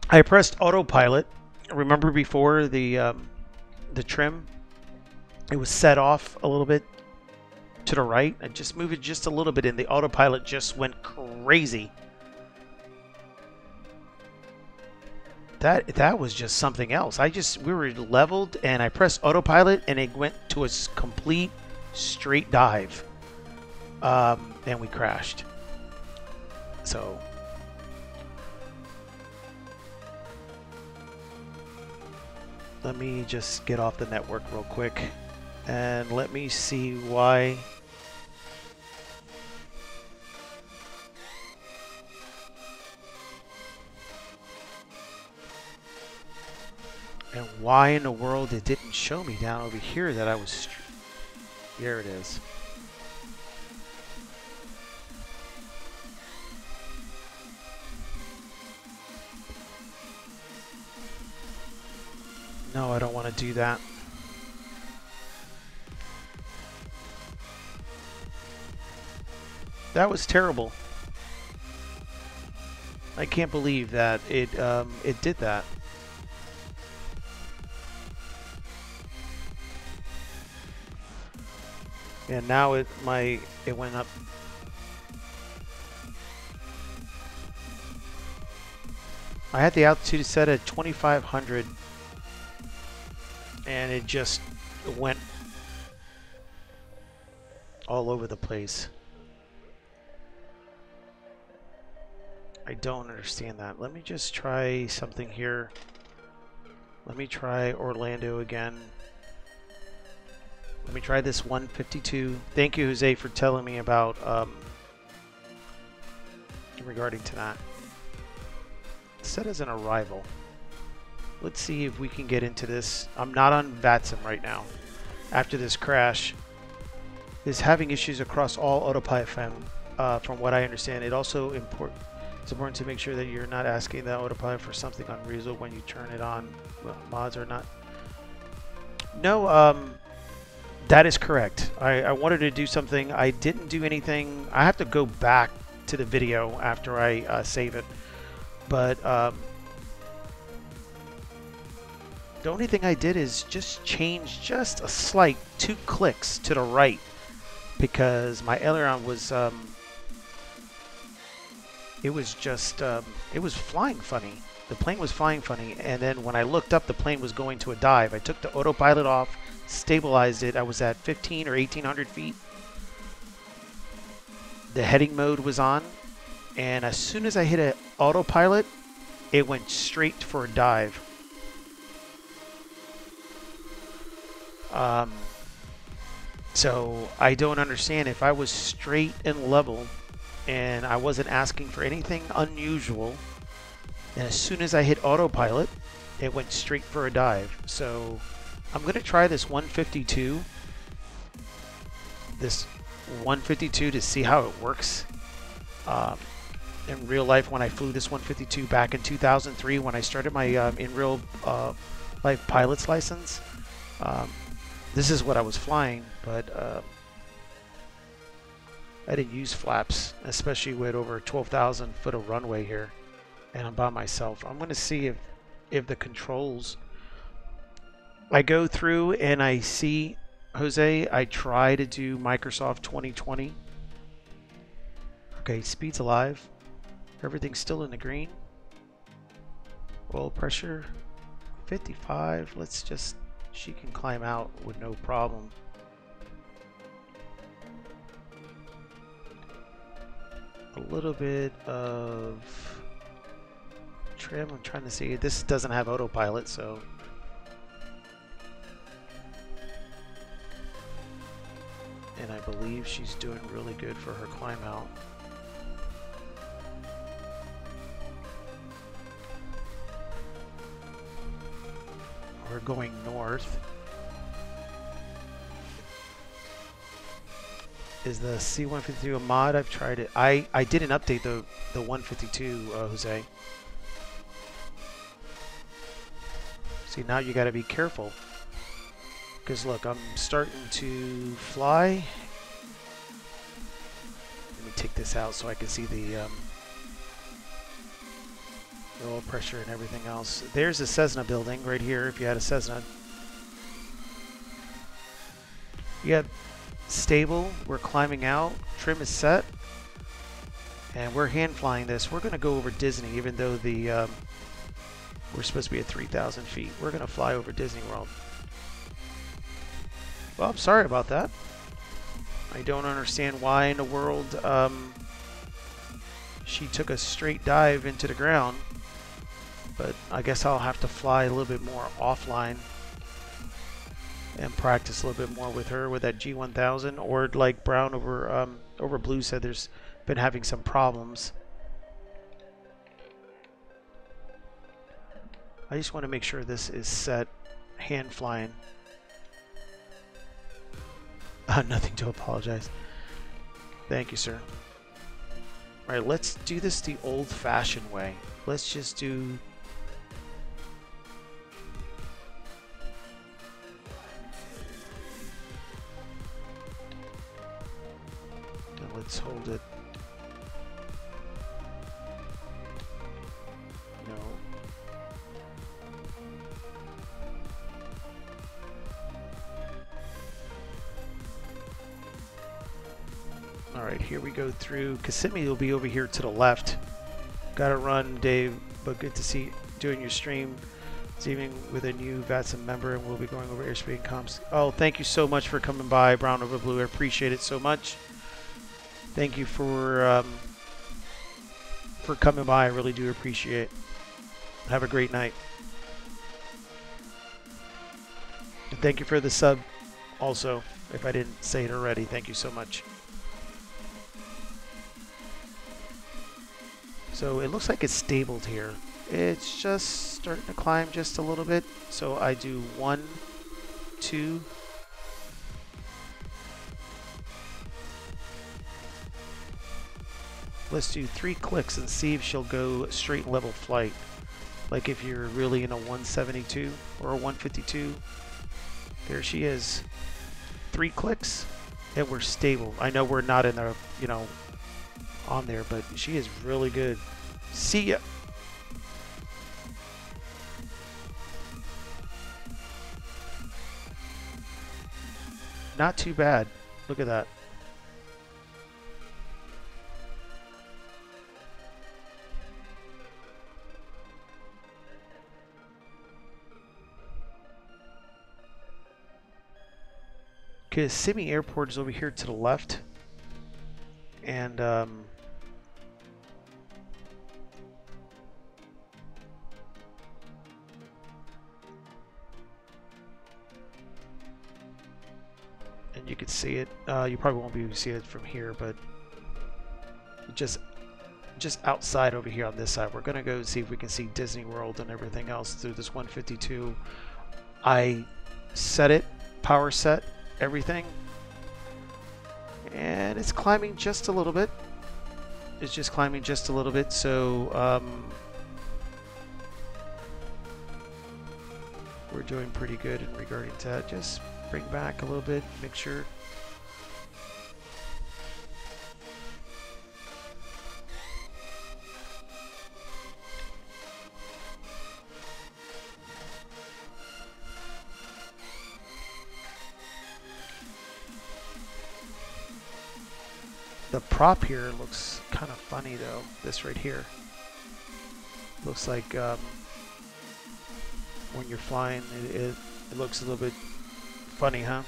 I pressed autopilot. Remember before the the trim, it was set off a little bit to the right. I just moved it just a little bit and the autopilot just went crazy. That was just something else. We were leveled and I pressed autopilot and it went to a complete straight dive. And we crashed. So let me just get off the network real quick and let me see why. And why in the world it didn't show me down over here that I was... Here it is. No, I don't want to do that. That was terrible. I can't believe that it did that. And now it went up. I had the altitude set at 2,500 and it just went all over the place. I don't understand that. Let me just try something here. Let me try Orlando again. Let me try this 152. Thank you, Jose, for telling me about regarding to that. Set as an arrival. Let's see if we can get into this. I'm not on Vatsim right now. After this crash, is having issues across all autopilot from what I understand. It's important to make sure that you're not asking the autopilot for something unreasonable when you turn it on. Well, mods or not. No, that is correct. I wanted to do something. I didn't do anything. I have to go back to the video after I save it. But the only thing I did is just change just a slight 2 clicks to the right because my aileron was it was flying funny. The plane was flying funny, and then when I looked up, the plane was going to a dive. I took the autopilot off, stabilized it. I was at 15 or 1,800 feet. The heading mode was on, and as soon as I hit an autopilot, it went straight for a dive. So I don't understand. If I was straight and level and I wasn't asking for anything unusual, and as soon as I hit autopilot, it went straight for a dive. So I'm going to try this 152. This 152 to see how it works. In real life, when I flew this 152 back in 2003, when I started my in real life pilot's license, this is what I was flying, but I didn't use flaps, especially with over 12,000 foot of runway here, and I'm by myself. I'm going to see if the controls, I go through and I see, Jose, I try to do Microsoft 2020. Okay, speed's alive. Everything's still in the green. Oil pressure 55. Let's just, she can climb out with no problem. A little bit of trim. I'm trying to see. This doesn't have autopilot, so and I believe she's doing really good for her climb out. We're going north. Is the C-152 a mod? I've tried it. I didn't update the 152, Jose. See, now you got to be careful. Because look, I'm starting to fly. Let me take this out so I can see the oil pressure and everything else. There's a Cessna building right here if you had a Cessna. Yep, stable. We're climbing out. Trim is set. And we're hand flying this. We're going to go over Disney, even though the we're supposed to be at 3,000 feet. We're going to fly over Disney World. Well, I'm sorry about that. I don't understand why in the world she took a straight dive into the ground. But I guess I'll have to fly a little bit more offline and practice a little bit more with her with that G1000, or like Brown over Blue said, there's been having some problems. I just want to make sure this is set hand flying. Nothing to apologize. Thank you, sir. All right, let's do this the old-fashioned way. Let's just do. And let's hold it. No. All right, here we go through. Kissimmee will be over here to the left. Got to run, Dave, but good to see doing your stream this evening with a new Vatsim member, and we'll be going over airspeed and comms. Oh, thank you so much for coming by, Brown over Blue. I appreciate it so much. Thank you for coming by. I really do appreciate it. Have a great night. And thank you for the sub also, if I didn't say it already. Thank you so much. So it looks like it's stabled here. It's just starting to climb just a little bit. So I do 1, 2. Let's do 3 clicks and see if she'll go straight level flight. Like if you're really in a 172 or a 152. There she is. 3 clicks and we're stable. I know we're not in the, you know, on there, but she is really good. See ya. Not too bad. Look at that. Kissimmee Airport is over here to the left. And you can see it. You probably won't be able to see it from here, but just outside over here on this side. We're gonna go see if we can see Disney World and everything else through this 152. I set it, power set, everything, and it's climbing just a little bit. It's just climbing just a little bit. So we're doing pretty good in regarding to that. Just bring back a little bit, make sure. The prop here looks kind of funny though, this right here. Looks like when you're flying, it looks a little bit funny, huh?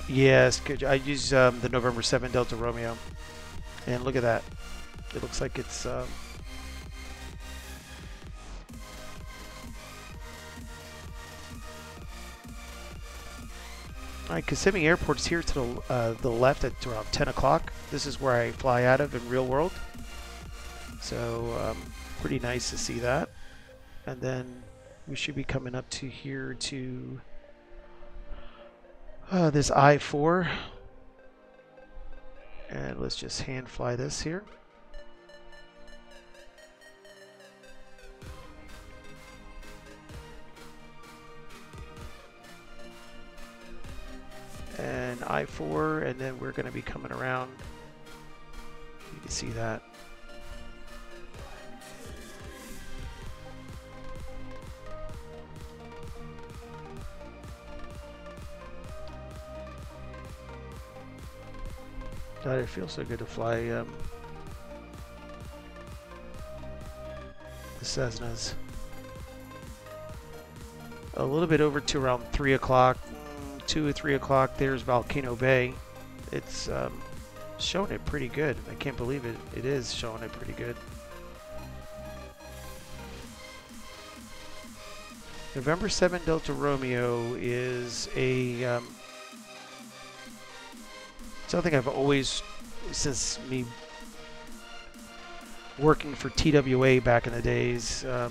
Yes, I use the November 7 Delta Romeo, and look at that. It looks like it's Alright, Kissimmee Airport's here to the left at around 10 o'clock. This is where I fly out of in real world. So, pretty nice to see that. And then we should be coming up to here to this I-4. And let's just hand fly this here. And I-4, and then we're going to be coming around. You can see that. God, it feels so good to fly the Cessnas. A little bit over to around 3 o'clock, 2 or 3 o'clock. There's Volcano Bay. It's showing it pretty good. I can't believe it. It is showing it pretty good. November 7 Delta Romeo is a something I've always, since me working for TWA back in the days, I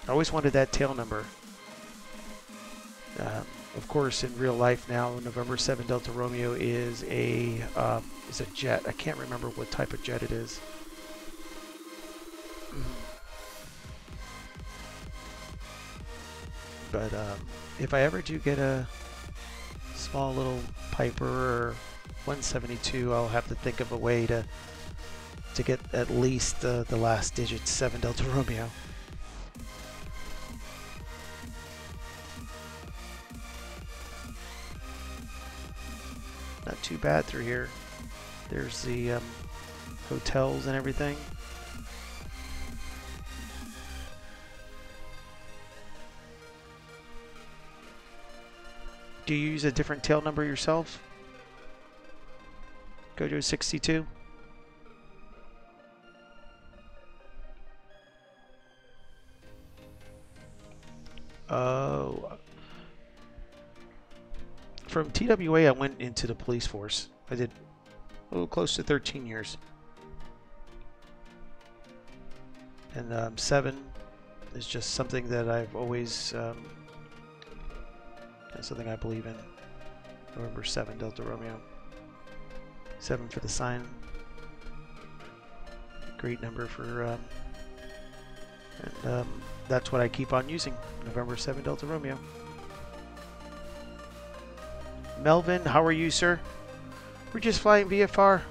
always wanted that tail number. Of course, in real life now, November 7 Delta Romeo is a jet. I can't remember what type of jet it is. But if I ever do get a small little Piper or 172, I'll have to think of a way to get at least the last digit 7 Delta Romeo. Not too bad through here. There's the hotels and everything. Do you use a different tail number yourself? Gojo 62? Oh. From TWA, I went into the police force. I did close to 13 years. And 7 is just something that I've always, that's something I believe in. November 7 Delta Romeo. 7 for the sign. Great number for, and that's what I keep on using. November 7 Delta Romeo. Melvin, how are you, sir? We're just flying VFR.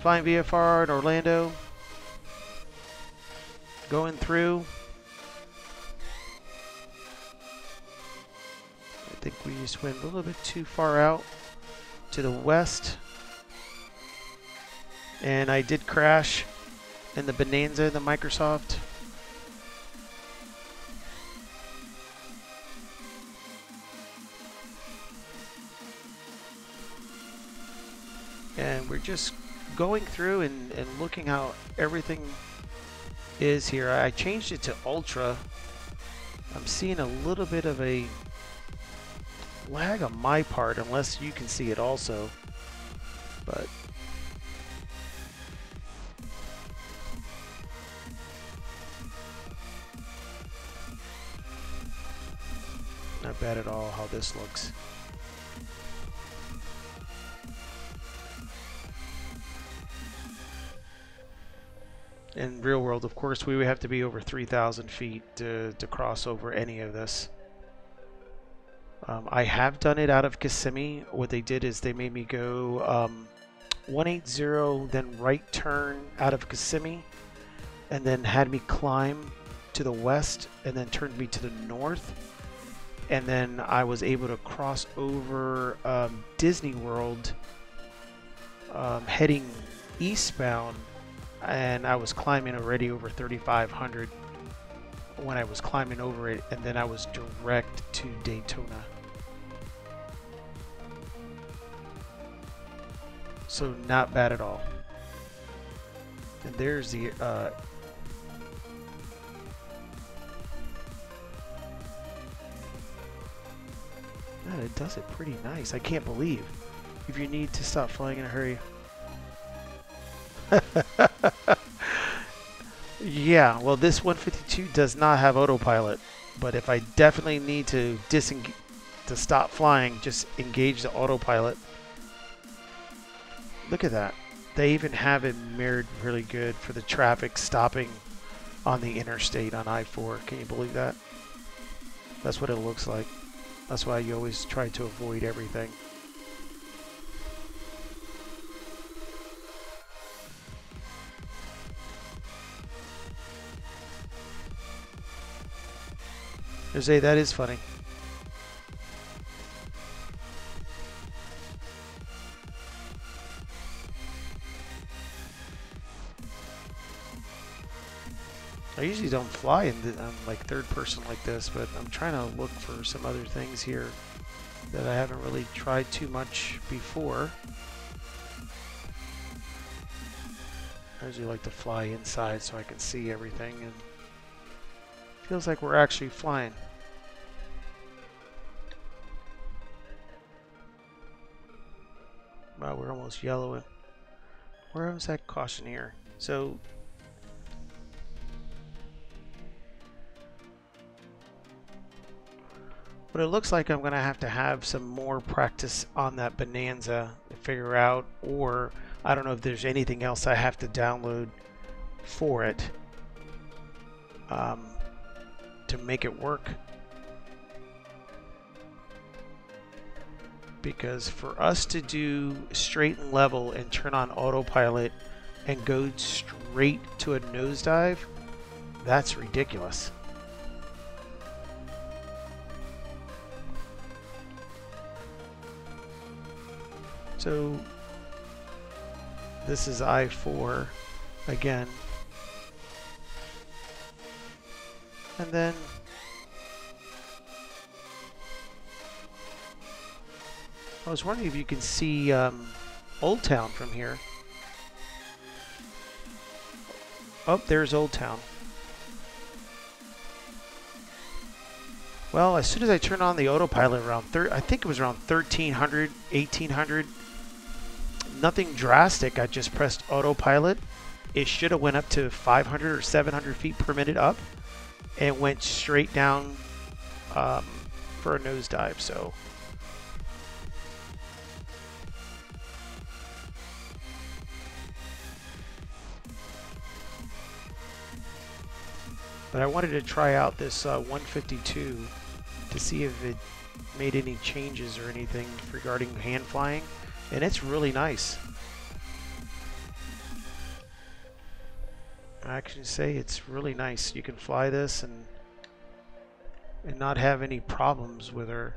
Flying VFR in Orlando. Going through. I think we just went a little bit too far out to the west. And I did crash in the Bonanza, the Microsoft. And we're just going through and looking how everything is here. I changed it to Ultra. I'm seeing a little bit of a lag on my part, unless you can see it also. But not bad at all how this looks. In real world, of course, we would have to be over 3,000 feet to cross over any of this. I have done it out of Kissimmee. What they did is they made me go 180, then right turn out of Kissimmee, and then had me climb to the west, and then turned me to the north. And then I was able to cross over Disney World, heading eastbound. And I was climbing already over 3,500 when I was climbing over it, and then I was direct to Daytona. So not bad at all. And there's the man, it does it pretty nice. I can't believe. If you need to stop flying in a hurry. Yeah, well, this 152 does not have autopilot, but if I definitely need to stop flying, just engage the autopilot. Look at that. They even have it mirrored really good for the traffic stopping on the interstate on I-4. Can you believe that? That's what it looks like. That's why you always try to avoid everything. Jose, that is funny. usually don't fly on like third person like this, but I'm trying to look for some other things here that I haven't really tried too much before. I usually like to fly inside so I can see everything, and it feels like we're actually flying. Wow, we're almost yellowing. Where was that caution here? So what it looks like, I'm going to have some more practice on that Bonanza to figure out, or I don't know if there's anything else I have to download for it to make it work. Because for us to do straight and level and turn on autopilot and go straight to a nosedive, that's ridiculous. So this is I-4 again. And then I was wondering if you can see Old Town from here. Oh, there's Old Town. Well, as soon as I turn on the autopilot around, I think it was around 1300, 1800, nothing drastic. I just pressed autopilot. It should have went up to 500 or 700 feet per minute up and went straight down for a nosedive. So but I wanted to try out this 152 to see if it made any changes or anything regarding hand flying, and it's really nice. I can say it's really nice. You can fly this and not have any problems with her.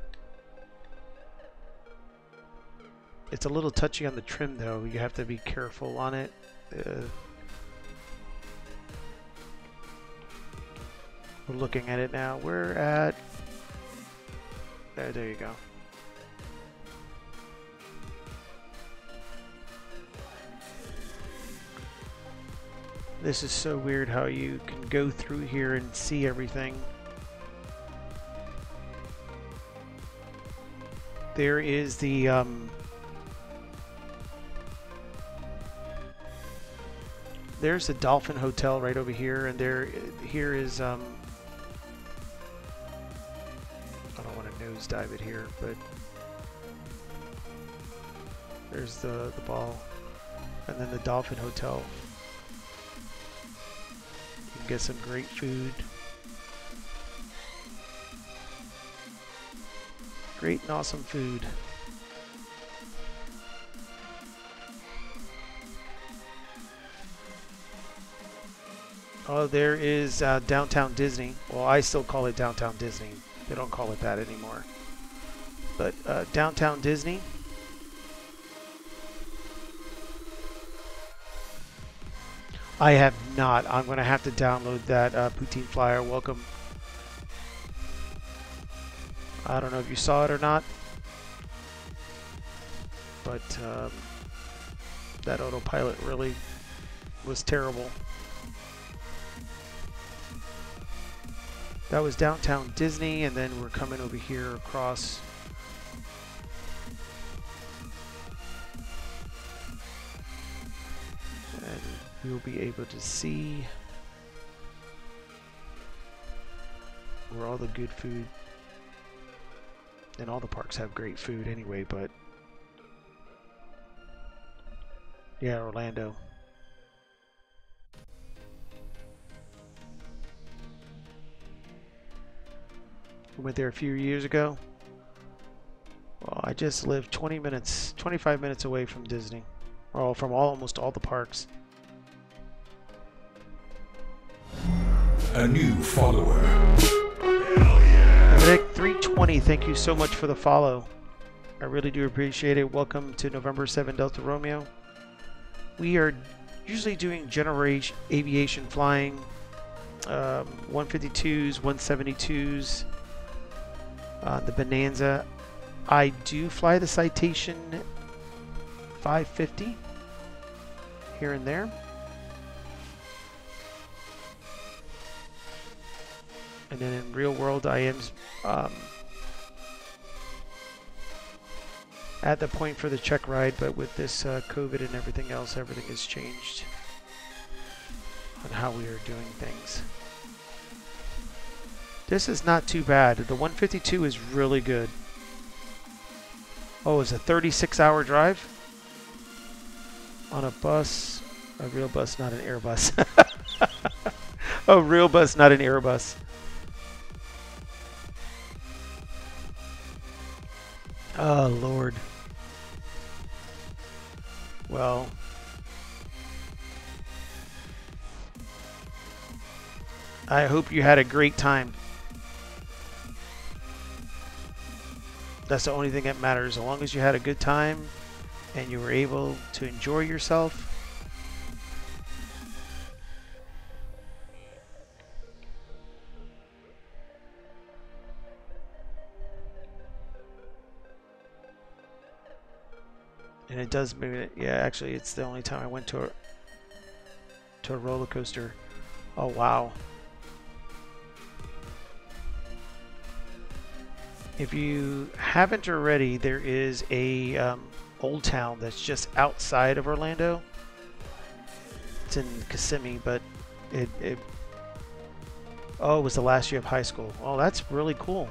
It's a little touchy on the trim though. You have to be careful on it. We're looking at it now. We're at there you go. This is so weird how you can go through here and see everything. There is the there's the Dolphin Hotel right over here, and here is I don't want to nosedive it here, but there's the ball, and then the Dolphin Hotel. You can get some great food. Great and awesome food. Oh, there is Downtown Disney. Well, I still call it Downtown Disney. They don't call it that anymore. But Downtown Disney. I have not. I'm going to have to download that Poutine Flyer. Welcome. I don't know if you saw it or not, but that autopilot really was terrible. That was Downtown Disney, and then we're coming over here across. And we'll be able to see where all the good food, and all the parks have great food anyway, but yeah, Orlando. We went there a few years ago. Well, I just live 25 minutes away from Disney, or from almost all the parks. A new follower. Nick 320, thank you so much for the follow. I really do appreciate it. Welcome to November 7 Delta Romeo. We are usually doing general aviation flying 152s, 172s. The Bonanza. I do fly the Citation 550 here and there. And then in real world, I am at the point for the check ride, but with this COVID and everything else, everything has changed on how we are doing things. This is not too bad. The 152 is really good. Oh, it's a 36-hour drive on a bus, a real bus, not an Airbus. A real bus, not an Airbus. Oh, Lord. Well, I hope you had a great time. That's the only thing that matters. As long as you had a good time and you were able to enjoy yourself. And it does move it. Yeah, actually, it's the only time I went to a roller coaster. Oh, wow. If you haven't already, there is a Old Town that's just outside of Orlando. It's in Kissimmee, but it was the last year of high school. Oh, that's really cool.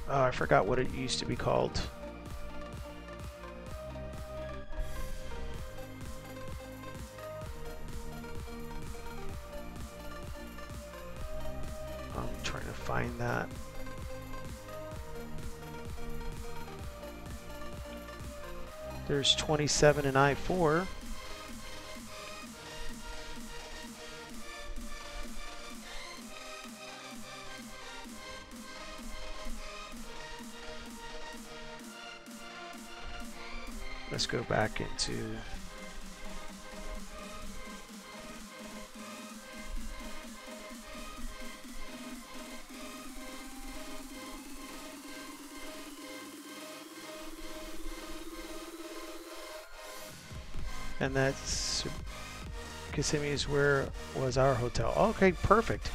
Oh, I forgot what it used to be called. I'm trying to find that. There's 27 and I-4. Let's go back into and that's Kissimmee is where was our hotel. Okay, perfect.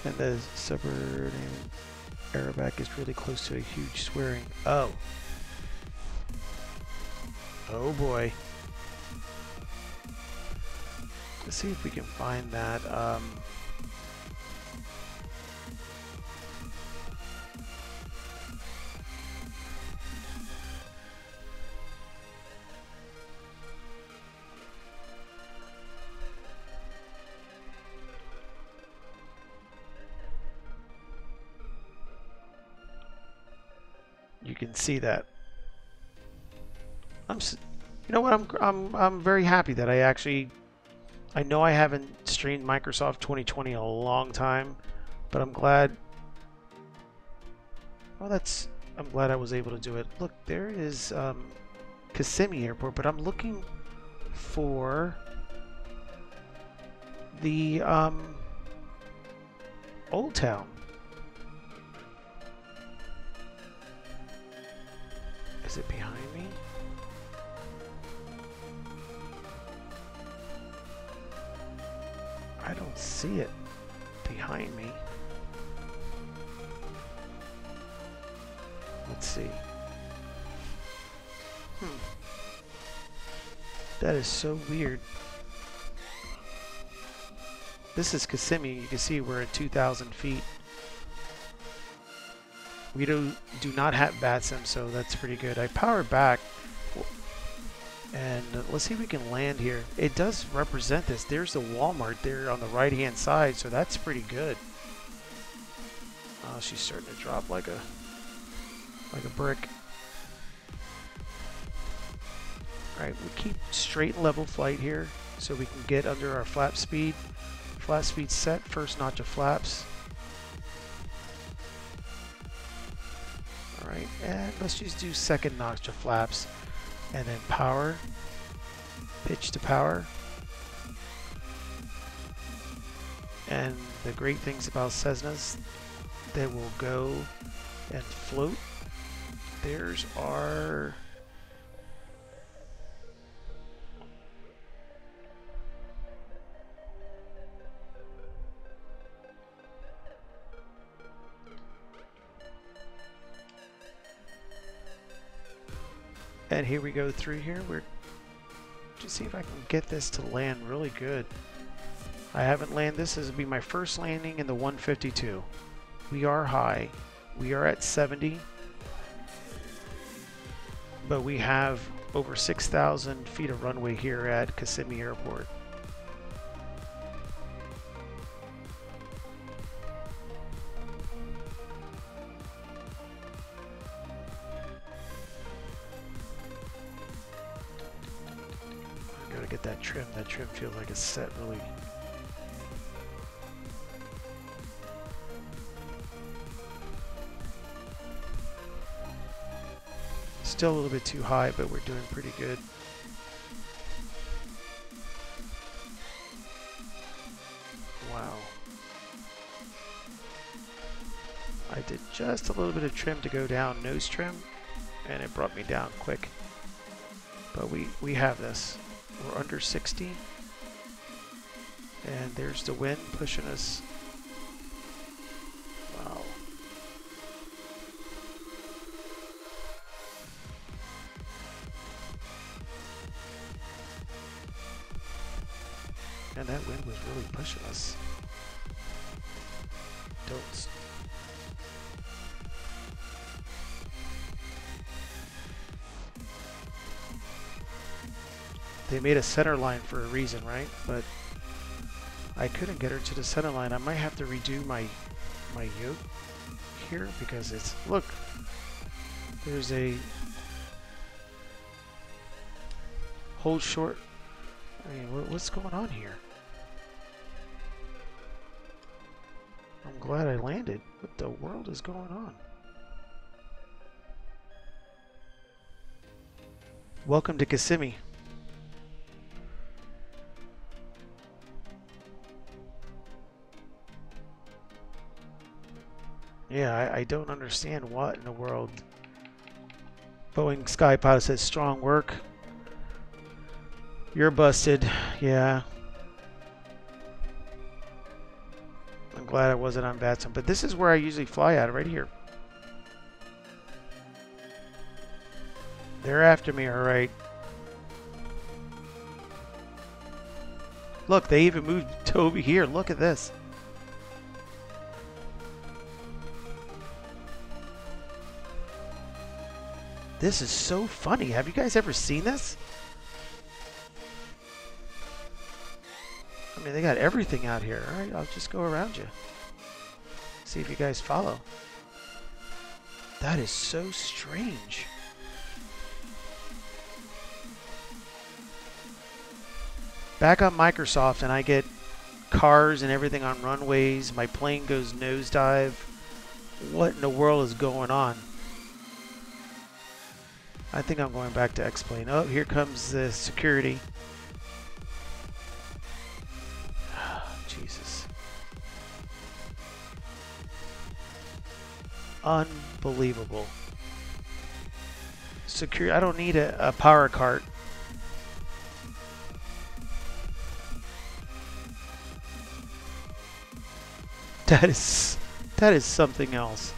And the suburban aerobac is really close to a huge swearing. Oh. Oh boy. Let's see if we can find that. You can see that. You know what? I'm very happy that I know I haven't streamed Microsoft 2020 in a long time, but I'm glad. Well, I'm glad I was able to do it. Look, there is Kissimmee Airport, but I'm looking for the Old Town. Is it behind me? I don't see it behind me. Let's see. That is so weird. This is Kissimmee. You can see we're at 2,000 feet. We do not have Vatsim, so that's pretty good. I powered back, and let's see if we can land here. It does represent this. There's the Walmart there on the right-hand side, so that's pretty good. Oh, she's starting to drop like a brick. All right, we keep straight and level flight here, so we can get under our flap speed. Flap speed set, first notch of flaps. Alright, and let's just do second notch of flaps. and then power, pitch to power. And the great things about Cessnas, they will go and float. There's our and here we go through here. We're just see if I can get this to land really good. I haven't landed this. This will be my first landing in the 152. We are high. We are at 70. But we have over 6,000 feet of runway here at Kissimmee Airport. I gotta get that trim. That trim feels like it's set really. Still a little bit too high, but we're doing pretty good. Wow. I did just a little bit of trim to go down, nose trim, and it brought me down quick. But we have this. We're under 60. And there's the wind pushing us. Wow. And that wind was really pushing us. Don't. They made a center line for a reason, right? But I couldn't get her to the center line. I might have to redo my yoke here because it's, look, there's a hold short. I mean, what's going on here? I'm glad I landed. What the world is going on? Welcome to Kissimmee. Yeah, I don't understand what in the world. Boeing Sky Pilot says strong work. You're busted. Yeah. I'm glad I wasn't on Vatsim, but this is where I usually fly out, right here. They're after me, all right. Look, they even moved to over here. Look at this. This is so funny. Have you guys ever seen this? I mean, they got everything out here. All right, I'll just go around you. See if you guys follow. That is so strange. Back on Microsoft and I get cars and everything on runways. My plane goes nosedive. What in the world is going on? I think I'm going back to X-Plane. Oh, here comes the security. Jesus. Unbelievable. Secure. I don't need a power cart. That is something else.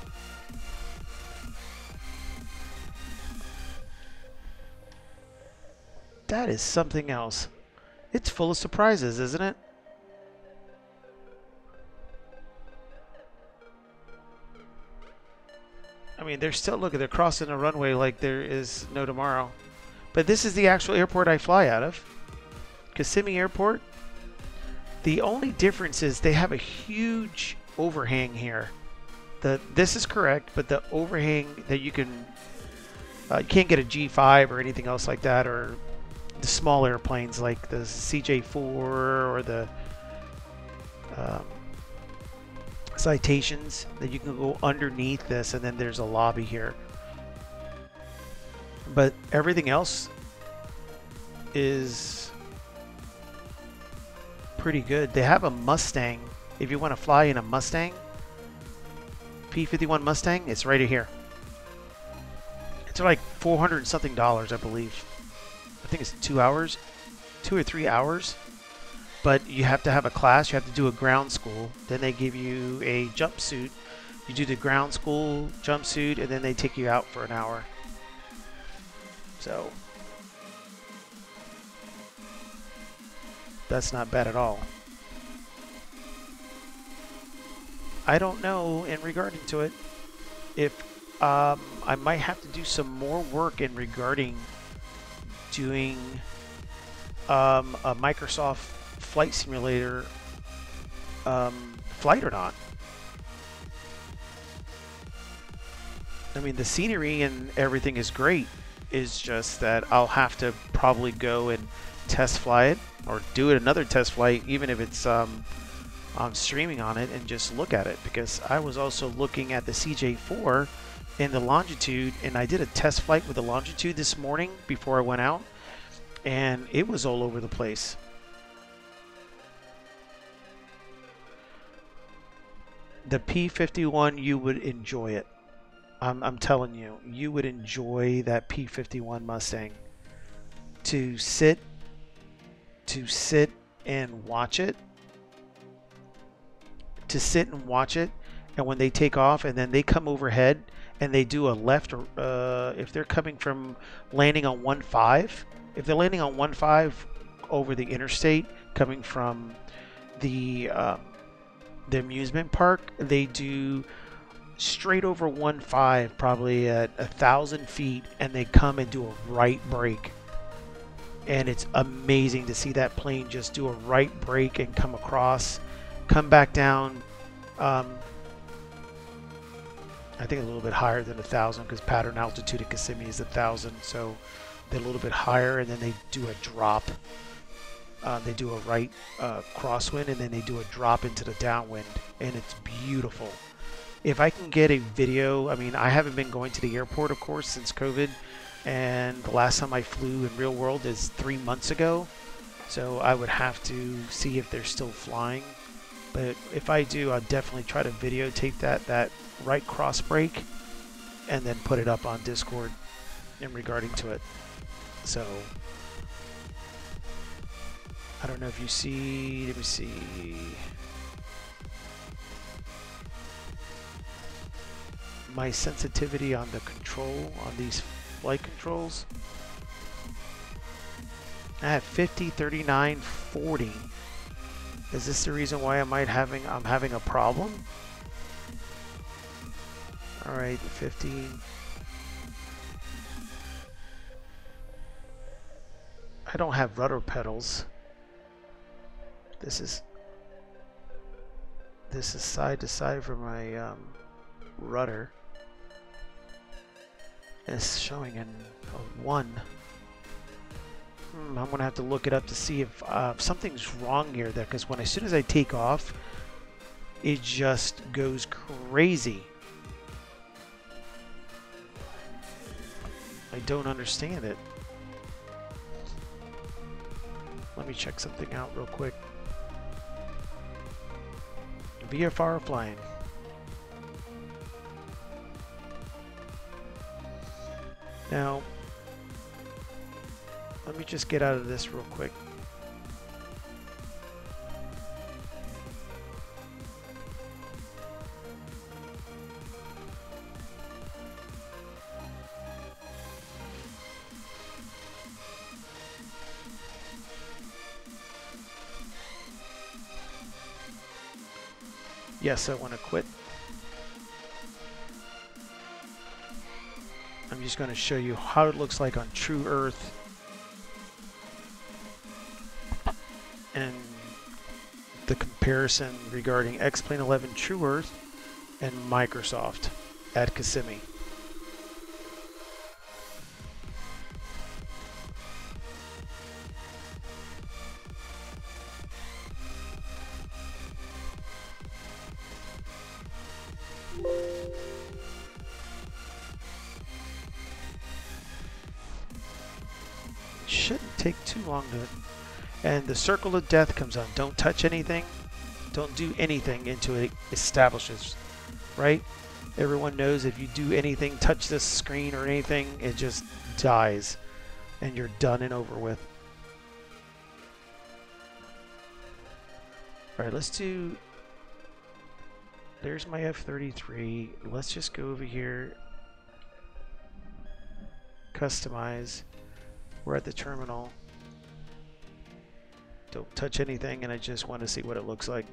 That is something else. It's full of surprises, isn't it? I mean, they're still, look, they're crossing the runway like there is no tomorrow. But this is the actual airport I fly out of. Kissimmee Airport. The only difference is they have a huge overhang here. This is correct, but the overhang that you can, you can't get a G5 or anything else like that, or the small airplanes like the CJ4 or the Citations, that you can go underneath this, and then there's a lobby here. But everything else is pretty good. They have a Mustang. If you want to fly in a Mustang, P-51 Mustang, it's right here. It's like $400 and something, I believe. I think it's 2 hours, 2 or 3 hours. But you have to have a class. You have to do a ground school. Then they give you a jumpsuit. You do the ground school jumpsuit, and then they take you out for an hour. So that's not bad at all. I don't know in regarding to it if I might have to do some more work in regarding doing a Microsoft Flight Simulator flight or not. I mean, the scenery and everything is great. It's just that I'll have to probably go and test fly it or do it another test flight, even if it's I'm streaming on it, and just look at it, because I was also looking at the CJ4 in the Longitude, and I did a test flight with the Longitude this morning before I went out, and it was all over the place. The P-51, you would enjoy it. I'm telling you, you would enjoy that P-51 Mustang. To sit and watch it. To sit and watch it, and when they take off and then they come overhead and they do a left, if they're coming from landing on 1-5, if they're landing on 1-5 over the interstate coming from the amusement park, they do straight over 1-5 probably at 1,000 feet, and they come and do a right brake, and it's amazing to see that plane just do a right brake and come across, come back down. I think a little bit higher than 1,000, because pattern altitude at Kissimmee is 1,000, so they're a little bit higher, and then they do a drop. They do a right crosswind, and then they do a drop into the downwind, and it's beautiful. If I can get a video, I mean, I haven't been going to the airport, of course, since COVID, and the last time I flew in real world is 3 months ago, so I would have to see if they're still flying. But if I do, I'll definitely try to videotape that right cross break, and then put it up on Discord in regarding to it. So I don't know if you see, let me see. My sensitivity on the control, on these flight controls. I have 50, 39, 40. Is this the reason why I'm having a problem? All right, 50. I don't have rudder pedals. This is side to side for my rudder. It's showing a 1. I'm gonna have to look it up to see if something's wrong here, there, because as soon as I take off, it just goes crazy. I don't understand it. Let me check something out real quick. VFR flying. Now, let me just get out of this real quick. Yes, I want to quit. I'm just going to show you how it looks like on True Earth and the comparison regarding X-Plane 11 True Earth and Microsoft at Kissimmee. Shouldn't take too long to... And the circle of death comes on. Don't touch anything. Don't do anything until it establishes, right? Everyone knows if you do anything, touch this screen or anything, it just dies. And you're done and over with. Alright, let's do... There's my F-33. Let's just go over here. Customize. We're at the terminal. Don't touch anything, and I just want to see what it looks like.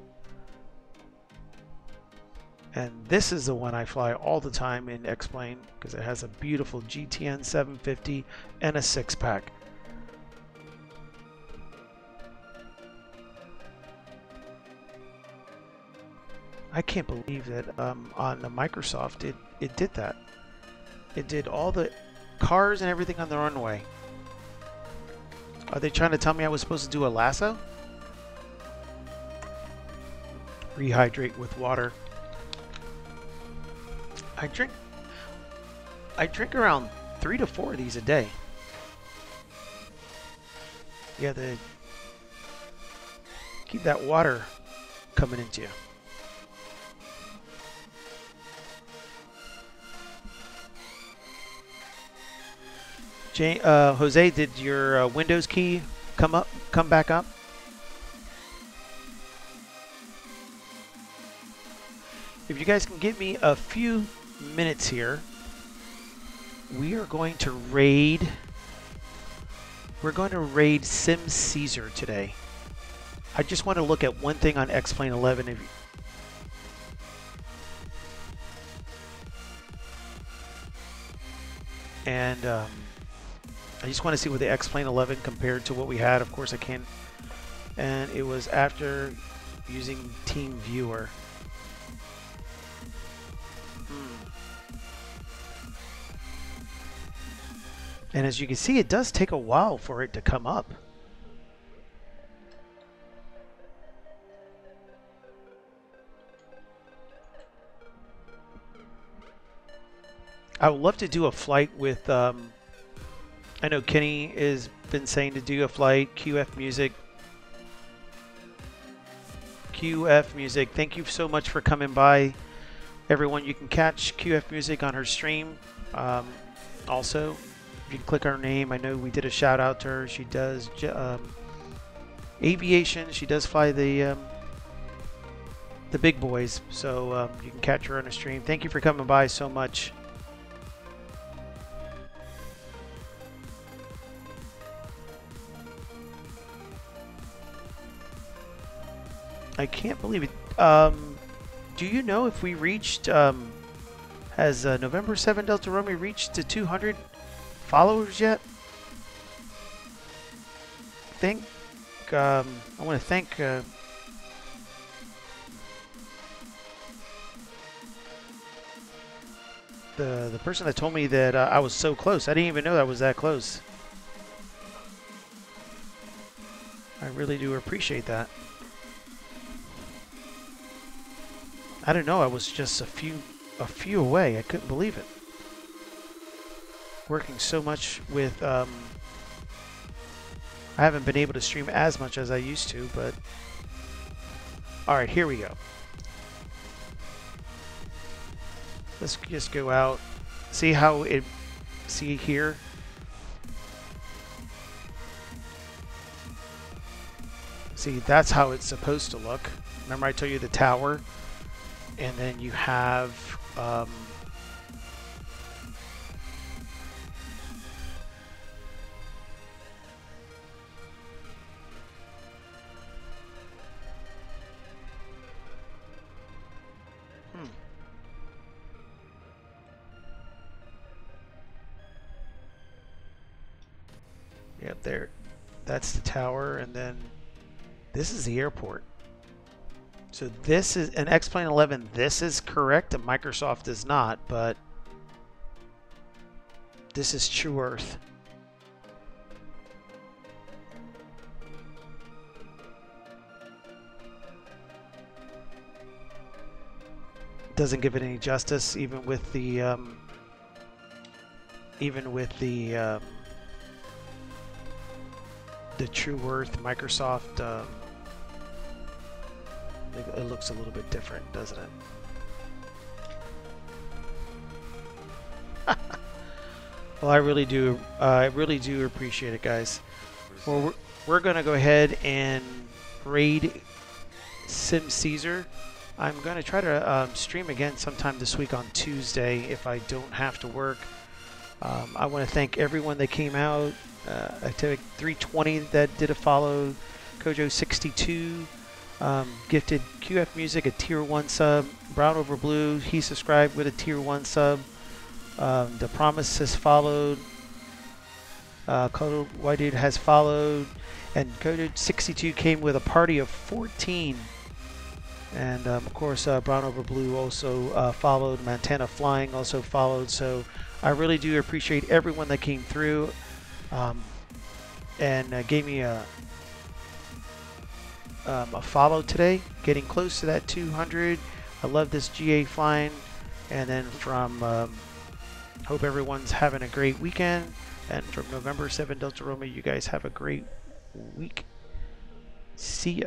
And this is the one I fly all the time in X-Plane because it has a beautiful GTN 750 and a 6-pack. I can't believe that on the Microsoft it did that. It did all the cars and everything on the runway. Are they trying to tell me I was supposed to do a lasso? Rehydrate with water. I drink around 3 to 4 of these a day. Yeah, keep that water coming into you. Jose, did your Windows key come back up? If you guys can give me a few minutes here, we are going to raid. We're going to raid Sim Caesar today. I just want to look at one thing on X-Plane 11. And I just want to see what the X-Plane 11 compared to what we had. Of course I can't. And it was after using Team Viewer. And as you can see, it does take a while for it to come up. I would love to do a flight with, I know Kenny has been saying to do a flight, QF Music. QF Music, thank you so much for coming by. Everyone, you can catch QF Music on her stream. Also, if you can click her name, I know we did a shout out to her. She does aviation. She does fly the big boys, so you can catch her on a stream. Thank you for coming by so much. I can't believe it. Do you know if we reached, has November 7 Delta Romeo reached to 200 followers yet? I want to thank the person that told me that I was so close. I didn't even know I was that close. I really do appreciate that. I don't know, I was just a few away. I couldn't believe it. Working so much with I haven't been able to stream as much as I used to, but alright, here we go. Let's just go out. See how it see here? See, that's how it's supposed to look. Remember I told you the tower? And then you have yep, there. That's the tower, and then this is the airport. So this is an X-Plane 11. This is correct, and Microsoft is not, but this is True Earth. Doesn't give it any justice, even with the the True Worth Microsoft. It looks a little bit different, doesn't it? Well, I really do appreciate it, guys. Well, we're gonna go ahead and raid Sim Caesar. I'm gonna try to stream again sometime this week on Tuesday if I don't have to work. I want to thank everyone that came out. Activity 320 that did a follow. Kojo62 gifted QF Music a tier 1 sub. Brown Over Blue, he subscribed with a tier 1 sub. The Promise has followed. Kodo White Dude has followed. And Kojo62 came with a party of 14. And of course, Brown Over Blue also followed. Montana Flying also followed. So I really do appreciate everyone that came through and gave me a follow today. Getting close to that 200. I love this GA flying. And then from hope everyone's having a great weekend. And from November 7 Delta Roma, you guys have a great week. See ya.